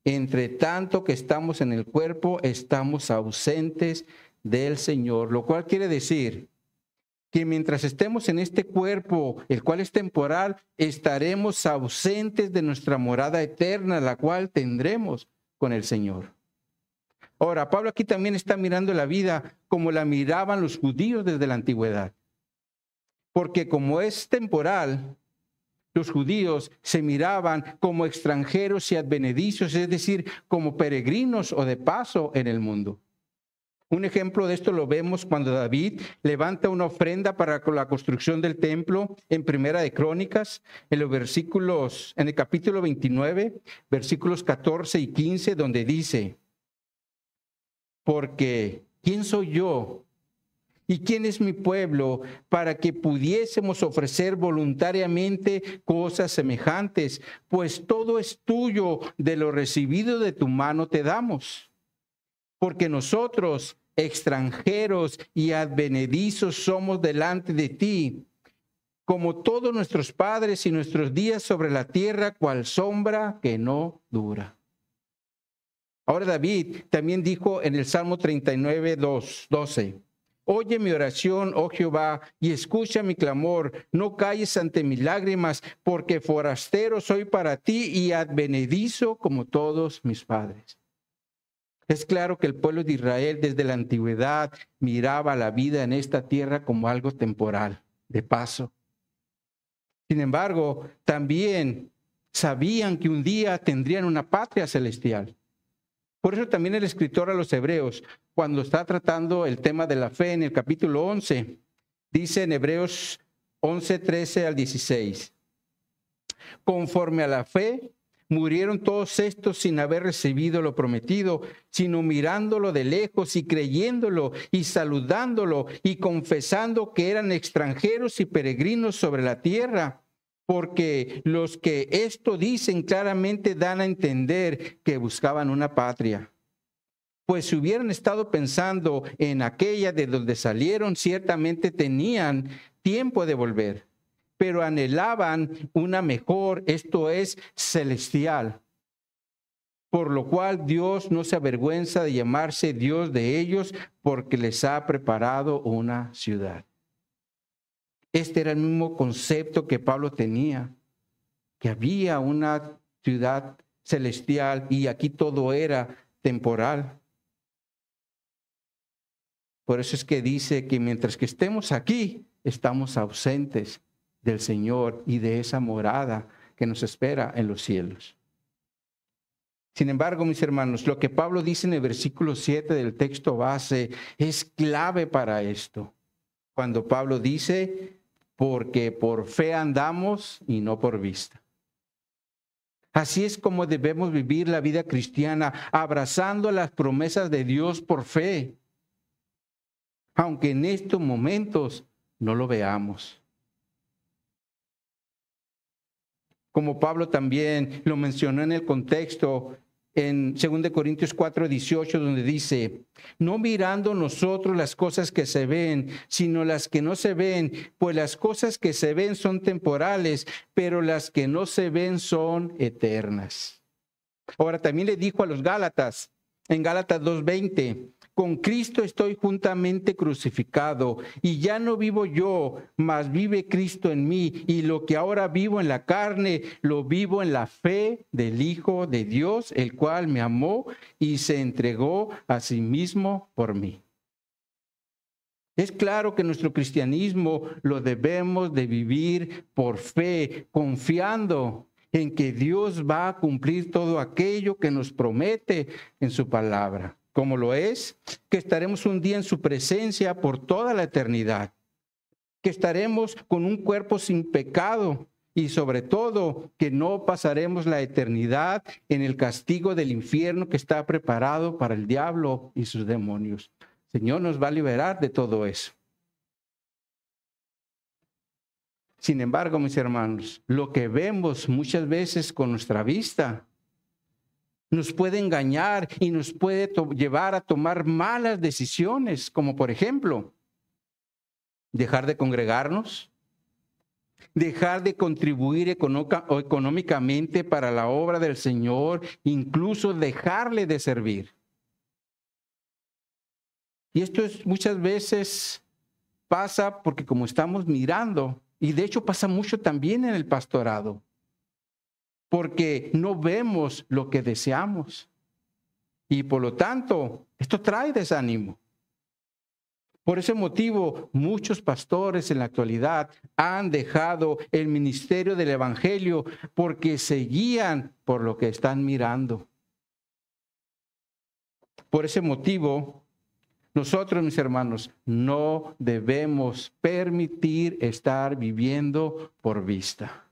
entre tanto que estamos en el cuerpo, estamos ausentes del Señor, lo cual quiere decir que mientras estemos en este cuerpo, el cual es temporal, estaremos ausentes de nuestra morada eterna, la cual tendremos con el Señor. Ahora, Pablo aquí también está mirando la vida como la miraban los judíos desde la antigüedad. Porque como es temporal, los judíos se miraban como extranjeros y advenedizos, es decir, como peregrinos o de paso en el mundo. Un ejemplo de esto lo vemos cuando David levanta una ofrenda para la construcción del templo en Primera de Crónicas, en el capítulo 29, versículos 14 y 15, donde dice, porque ¿quién soy yo? ¿Y quién es mi pueblo para que pudiésemos ofrecer voluntariamente cosas semejantes? Pues todo es tuyo, de lo recibido de tu mano te damos. Porque nosotros, extranjeros y advenedizos, somos delante de ti, como todos nuestros padres y nuestros días sobre la tierra, cual sombra que no dura. Ahora David también dijo en el Salmo 39, 12, oye mi oración, oh Jehová, y escucha mi clamor. No calles ante mis lágrimas, porque forastero soy para ti y advenedizo como todos mis padres. Es claro que el pueblo de Israel desde la antigüedad miraba la vida en esta tierra como algo temporal, de paso. Sin embargo, también sabían que un día tendrían una patria celestial. Por eso también el escritor a los Hebreos, cuando está tratando el tema de la fe en el capítulo 11, dice en Hebreos 11, 13 al 16, conforme a la fe, murieron todos estos sin haber recibido lo prometido, sino mirándolo de lejos y creyéndolo y saludándolo y confesando que eran extranjeros y peregrinos sobre la tierra. Porque los que esto dicen claramente dan a entender que buscaban una patria. Pues si hubieran estado pensando en aquella de donde salieron, ciertamente tenían tiempo de volver, pero anhelaban una mejor, esto es, celestial. Por lo cual Dios no se avergüenza de llamarse Dios de ellos, porque les ha preparado una ciudad. Este era el mismo concepto que Pablo tenía, que había una ciudad celestial y aquí todo era temporal. Por eso es que dice que mientras que estemos aquí, estamos ausentes del Señor y de esa morada que nos espera en los cielos. Sin embargo, mis hermanos, lo que Pablo dice en el versículo 7 del texto base es clave para esto. Cuando Pablo dice, porque por fe andamos y no por vista. Así es como debemos vivir la vida cristiana, abrazando las promesas de Dios por fe, aunque en estos momentos no lo veamos. Como Pablo también lo mencionó en el contexto en 2 Corintios 4, 18, donde dice, no mirando nosotros las cosas que se ven, sino las que no se ven, pues las cosas que se ven son temporales, pero las que no se ven son eternas. Ahora también le dijo a los Gálatas, en Gálatas 2:20, con Cristo estoy juntamente crucificado, y ya no vivo yo, mas vive Cristo en mí, y lo que ahora vivo en la carne, lo vivo en la fe del Hijo de Dios, el cual me amó y se entregó a sí mismo por mí. Es claro que nuestro cristianismo lo debemos de vivir por fe, confiando en que Dios va a cumplir todo aquello que nos promete en su palabra. Como lo es, que estaremos un día en su presencia por toda la eternidad, que estaremos con un cuerpo sin pecado y sobre todo que no pasaremos la eternidad en el castigo del infierno que está preparado para el diablo y sus demonios. El Señor nos va a liberar de todo eso. Sin embargo, mis hermanos, lo que vemos muchas veces con nuestra vista nos puede engañar y nos puede llevar a tomar malas decisiones, como por ejemplo, dejar de congregarnos, dejar de contribuir económicamente para la obra del Señor, incluso dejarle de servir. Y esto muchas veces pasa porque como estamos mirando, y de hecho pasa mucho también en el pastorado, porque no vemos lo que deseamos. Y por lo tanto, esto trae desánimo. Por ese motivo, muchos pastores en la actualidad han dejado el ministerio del evangelio porque se guían por lo que están mirando. Por ese motivo, nosotros, mis hermanos, no debemos permitir estar viviendo por vista.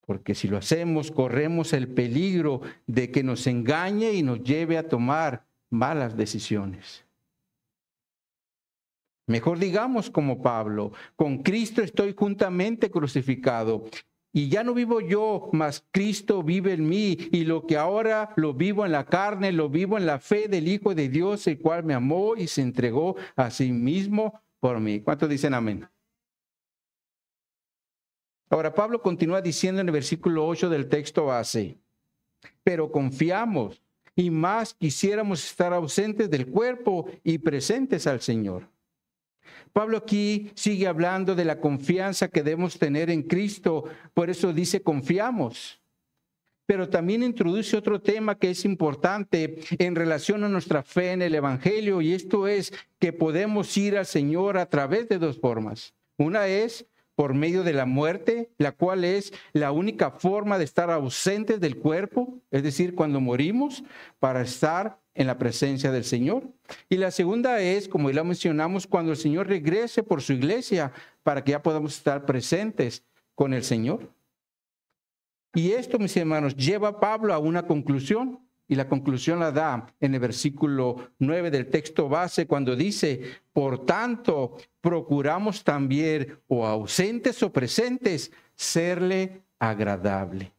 Porque si lo hacemos, corremos el peligro de que nos engañe y nos lleve a tomar malas decisiones. Mejor digamos como Pablo, con Cristo estoy juntamente crucificado. Y ya no vivo yo, mas Cristo vive en mí. Y lo que ahora lo vivo en la carne, lo vivo en la fe del Hijo de Dios, el cual me amó y se entregó a sí mismo por mí. ¿Cuántos dicen amén? Ahora, Pablo continúa diciendo en el versículo 8 del texto base, pero confiamos y más quisiéramos estar ausentes del cuerpo y presentes al Señor. Pablo aquí sigue hablando de la confianza que debemos tener en Cristo, por eso dice confiamos. Pero también introduce otro tema que es importante en relación a nuestra fe en el Evangelio, y esto es que podemos ir al Señor a través de dos formas. Una es por medio de la muerte, la cual es la única forma de estar ausentes del cuerpo, es decir, cuando morimos, para estar en la presencia del Señor. Y la segunda es, como ya mencionamos, cuando el Señor regrese por su iglesia, para que ya podamos estar presentes con el Señor. Y esto, mis hermanos, lleva a Pablo a una conclusión, y la conclusión la da en el versículo 9 del texto base, cuando dice: por tanto, procuramos también, o ausentes o presentes, serle agradable.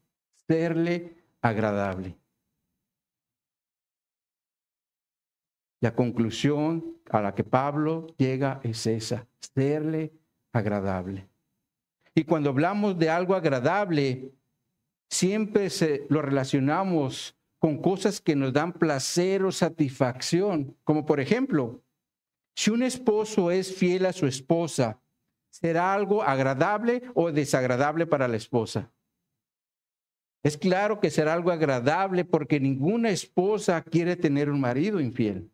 Serle agradable. La conclusión a la que Pablo llega es esa: serle agradable. Y cuando hablamos de algo agradable, siempre lo relacionamos con cosas que nos dan placer o satisfacción. Como por ejemplo, si un esposo es fiel a su esposa, ¿será algo agradable o desagradable para la esposa? Es claro que será algo agradable, porque ninguna esposa quiere tener un marido infiel.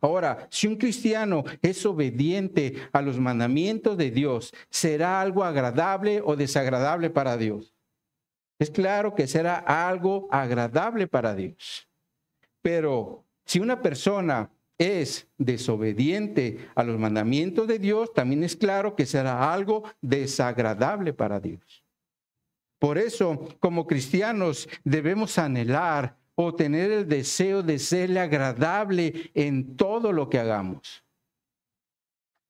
Ahora, si un cristiano es obediente a los mandamientos de Dios, ¿será algo agradable o desagradable para Dios? Es claro que será algo agradable para Dios. Pero si una persona es desobediente a los mandamientos de Dios, también es claro que será algo desagradable para Dios. Por eso, como cristianos, debemos anhelar o tener el deseo de serle agradable en todo lo que hagamos.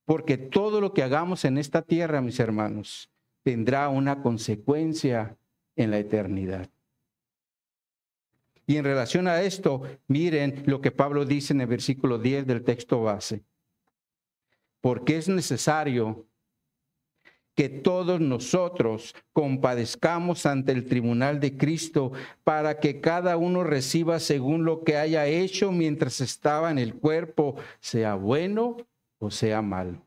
Porque todo lo que hagamos en esta tierra, mis hermanos, tendrá una consecuencia en la eternidad. Y en relación a esto, miren lo que Pablo dice en el versículo 10 del texto base. Porque es necesario que todos nosotros compadezcamos ante el tribunal de Cristo, para que cada uno reciba según lo que haya hecho mientras estaba en el cuerpo, sea bueno o sea malo.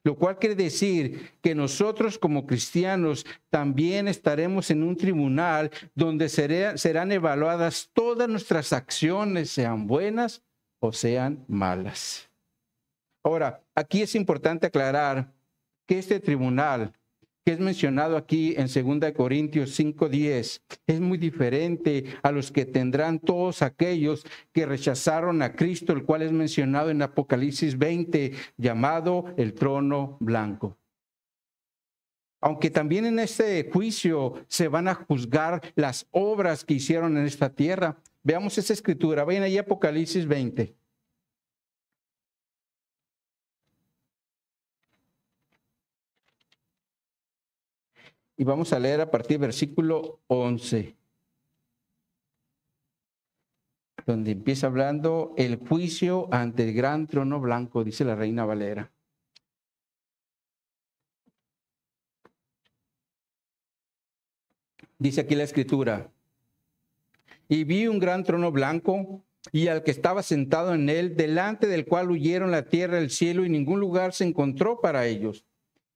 Lo cual quiere decir que nosotros como cristianos también estaremos en un tribunal donde serán evaluadas todas nuestras acciones, sean buenas o sean malas. Ahora, aquí es importante aclarar que este tribunal que es mencionado aquí en 2 Corintios 5:10 es muy diferente a los que tendrán todos aquellos que rechazaron a Cristo, el cual es mencionado en Apocalipsis 20, llamado el trono blanco. Aunque también en este juicio se van a juzgar las obras que hicieron en esta tierra. Veamos esa escritura, vayan ahí a Apocalipsis 20. Y vamos a leer a partir del versículo 11, donde empieza hablando el juicio ante el gran trono blanco, dice la Reina Valera. Dice aquí la escritura: y vi un gran trono blanco, y al que estaba sentado en él, delante del cual huyeron la tierra y el cielo, y ningún lugar se encontró para ellos.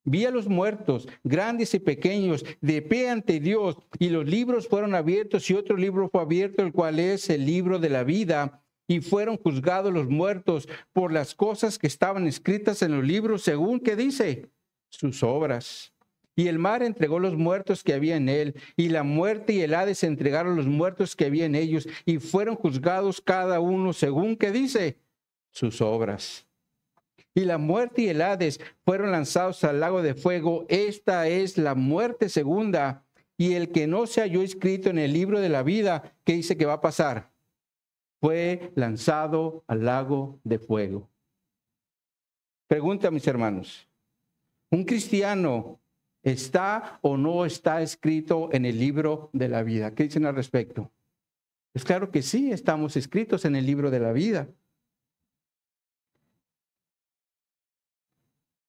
Vi a los muertos, grandes y pequeños, de pie ante Dios, y los libros fueron abiertos, y otro libro fue abierto, el cual es el libro de la vida, y fueron juzgados los muertos por las cosas que estaban escritas en los libros, según que dice sus obras. Y el mar entregó los muertos que había en él, y la muerte y el Hades entregaron los muertos que había en ellos, y fueron juzgados cada uno según que dice sus obras. Y la muerte y el Hades fueron lanzados al lago de fuego. Esta es la muerte segunda. Y el que no se halló escrito en el libro de la vida, ¿qué dice que va a pasar? Fue lanzado al lago de fuego. Pregunta, mis hermanos: ¿un cristiano está o no está escrito en el libro de la vida? ¿Qué dicen al respecto? Es claro que sí, estamos escritos en el libro de la vida.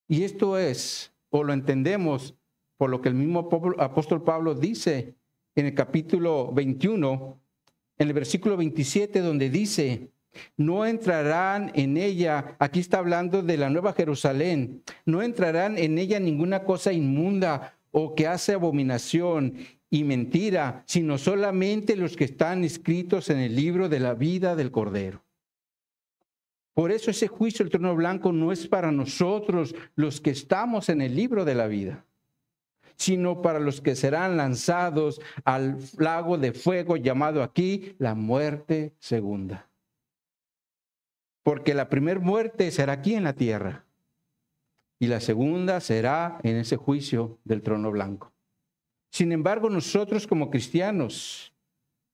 Y esto es, o lo entendemos, por lo que el mismo apóstol Pablo dice en el capítulo 21, en el versículo 27, donde dice: no entrarán en ella, aquí está hablando de la Nueva Jerusalén, no entrarán en ella ninguna cosa inmunda o que hace abominación y mentira, sino solamente los que están escritos en el libro de la vida del Cordero. Por eso ese juicio del trono blanco no es para nosotros los que estamos en el libro de la vida, sino para los que serán lanzados al lago de fuego llamado aquí la muerte segunda. Porque la primera muerte será aquí en la tierra y la segunda será en ese juicio del trono blanco. Sin embargo, nosotros como cristianos,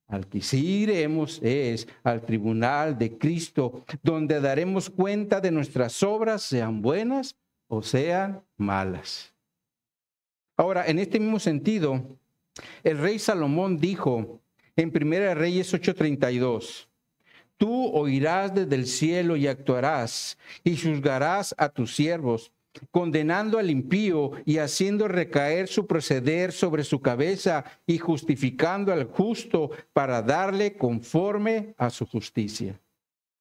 al que sí iremos es al tribunal de Cristo, donde daremos cuenta de nuestras obras, sean buenas o sean malas. Ahora, en este mismo sentido, el rey Salomón dijo en 1 Reyes 8:32, tú oirás desde el cielo y actuarás y juzgarás a tus siervos, condenando al impío y haciendo recaer su proceder sobre su cabeza y justificando al justo para darle conforme a su justicia.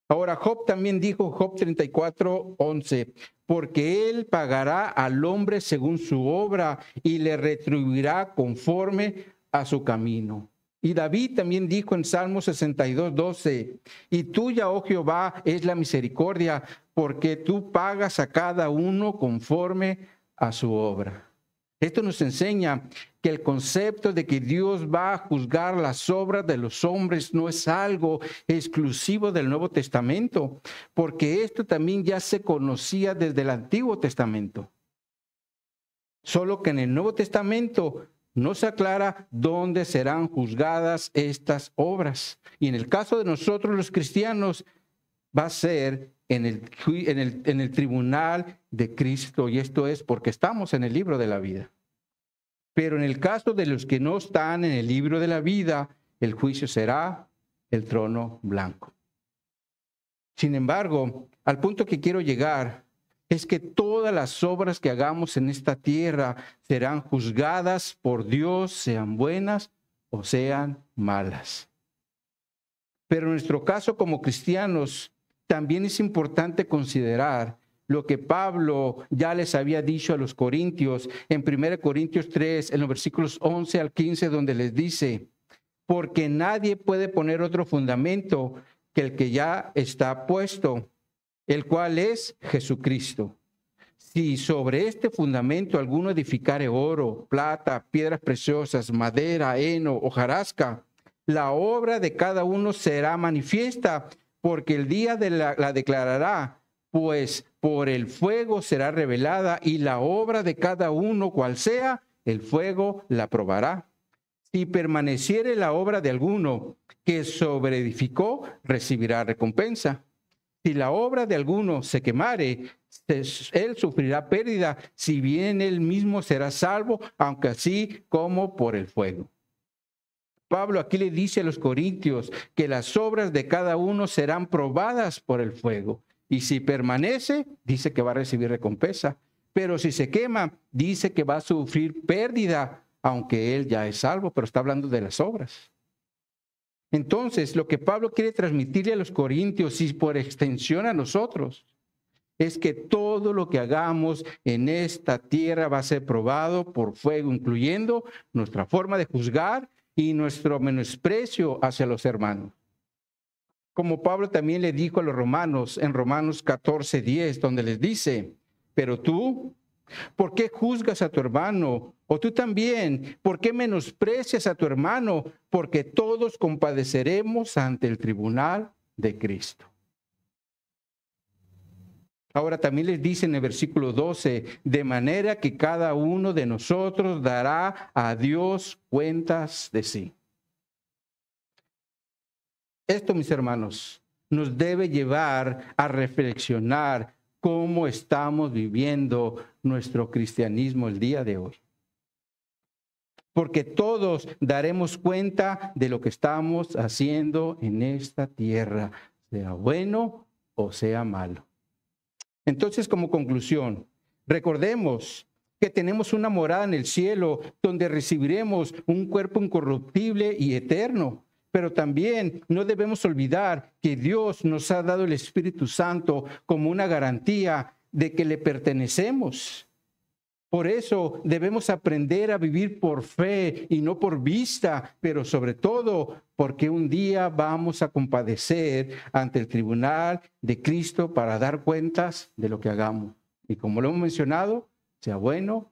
Ahora, Job también dijo, Job 34:11, porque él pagará al hombre según su obra y le retribuirá conforme a su camino. Y David también dijo en Salmo 62:12, y tuya, oh Jehová, es la misericordia, porque tú pagas a cada uno conforme a su obra. Esto nos enseña que el concepto de que Dios va a juzgar las obras de los hombres no es algo exclusivo del Nuevo Testamento, porque esto también ya se conocía desde el Antiguo Testamento. Solo que en el Nuevo Testamento no se aclara dónde serán juzgadas estas obras. Y en el caso de nosotros los cristianos, va a ser en el tribunal de Cristo. Y esto es porque estamos en el libro de la vida. Pero en el caso de los que no están en el libro de la vida, el juicio será el trono blanco. Sin embargo, al punto que quiero llegar es que todas las obras que hagamos en esta tierra serán juzgadas por Dios, sean buenas o sean malas. Pero en nuestro caso como cristianos, también es importante considerar lo que Pablo ya les había dicho a los corintios en 1 Corintios 3, en los versículos 11 al 15, donde les dice, porque nadie puede poner otro fundamento que el que ya está puesto, el cual es Jesucristo. Si sobre este fundamento alguno edificare oro, plata, piedras preciosas, madera, heno, hojarasca, la obra de cada uno será manifiesta, porque el día la declarará, pues por el fuego será revelada, y la obra de cada uno, cual sea, el fuego la probará. Si permaneciere la obra de alguno que sobreedificó, recibirá recompensa. Si la obra de alguno se quemare, él sufrirá pérdida, si bien él mismo será salvo, aunque así como por el fuego. Pablo aquí le dice a los corintios que las obras de cada uno serán probadas por el fuego. Y si permanece, dice que va a recibir recompensa. Pero si se quema, dice que va a sufrir pérdida, aunque él ya es salvo, pero está hablando de las obras. Entonces, lo que Pablo quiere transmitirle a los corintios y por extensión a nosotros, es que todo lo que hagamos en esta tierra va a ser probado por fuego, incluyendo nuestra forma de juzgar y nuestro menosprecio hacia los hermanos. Como Pablo también le dijo a los romanos en Romanos 14:10, donde les dice, pero tú, ¿por qué juzgas a tu hermano? O tú también, ¿por qué menosprecias a tu hermano? Porque todos compadeceremos ante el tribunal de Cristo. Ahora también les dice en el versículo 12, de manera que cada uno de nosotros dará a Dios cuentas de sí. Esto, mis hermanos, nos debe llevar a reflexionar cómo estamos viviendo nuestro cristianismo el día de hoy. Porque todos daremos cuenta de lo que estamos haciendo en esta tierra, sea bueno o sea malo. Entonces, como conclusión, recordemos que tenemos una morada en el cielo donde recibiremos un cuerpo incorruptible y eterno. Pero también no debemos olvidar que Dios nos ha dado el Espíritu Santo como una garantía de que le pertenecemos. Por eso debemos aprender a vivir por fe y no por vista, pero sobre todo porque un día vamos a compadecer ante el tribunal de Cristo para dar cuentas de lo que hagamos. Y como lo hemos mencionado, sea bueno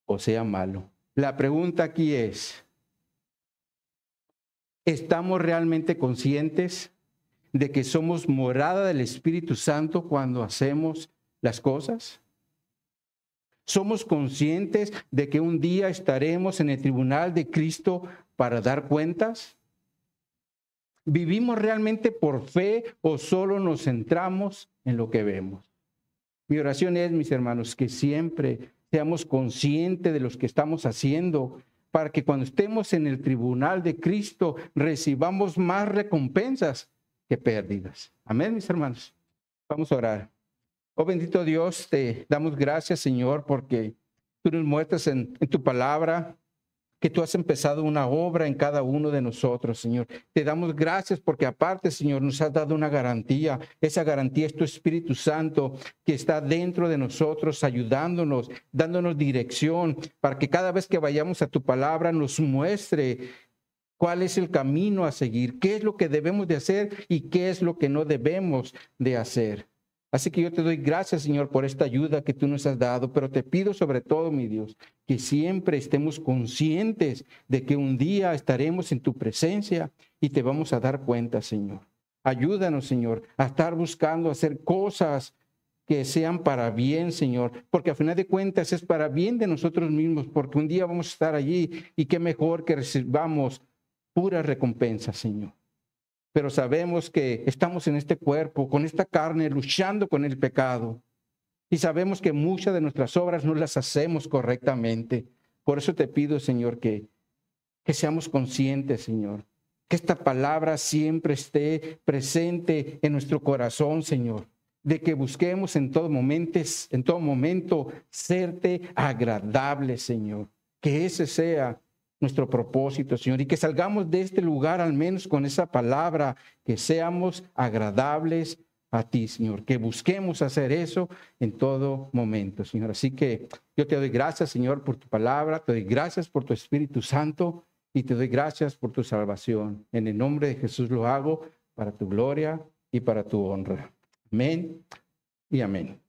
o sea malo. La pregunta aquí es, ¿estamos realmente conscientes de que somos morada del Espíritu Santo cuando hacemos las cosas? ¿Somos conscientes de que un día estaremos en el tribunal de Cristo para dar cuentas? ¿Vivimos realmente por fe o solo nos centramos en lo que vemos? Mi oración es, mis hermanos, que siempre seamos conscientes de lo que estamos haciendo para que cuando estemos en el tribunal de Cristo recibamos más recompensas que pérdidas. Amén, mis hermanos. Vamos a orar. Oh bendito Dios, te damos gracias, Señor, porque tú nos muestras en tu palabra que tú has empezado una obra en cada uno de nosotros, Señor. Te damos gracias porque aparte, Señor, nos has dado una garantía. Esa garantía es tu Espíritu Santo que está dentro de nosotros, ayudándonos, dándonos dirección para que cada vez que vayamos a tu palabra nos muestre cuál es el camino a seguir, qué es lo que debemos de hacer y qué es lo que no debemos de hacer. Así que yo te doy gracias, Señor, por esta ayuda que tú nos has dado, pero te pido sobre todo, mi Dios, que siempre estemos conscientes de que un día estaremos en tu presencia y te vamos a dar cuenta, Señor. Ayúdanos, Señor, a estar buscando hacer cosas que sean para bien, Señor, porque a final de cuentas es para bien de nosotros mismos, porque un día vamos a estar allí y qué mejor que recibamos pura recompensa, Señor. Pero sabemos que estamos en este cuerpo, con esta carne, luchando con el pecado. Y sabemos que muchas de nuestras obras no las hacemos correctamente. Por eso te pido, Señor, que seamos conscientes, Señor. Que esta palabra siempre esté presente en nuestro corazón, Señor. De que busquemos en todo momento serte agradable, Señor. Que ese sea nuestro propósito, Señor, y que salgamos de este lugar al menos con esa palabra, que seamos agradables a ti, Señor, que busquemos hacer eso en todo momento, Señor. Así que yo te doy gracias, Señor, por tu palabra, te doy gracias por tu Espíritu Santo y te doy gracias por tu salvación. En el nombre de Jesús lo hago para tu gloria y para tu honra. Amén y amén.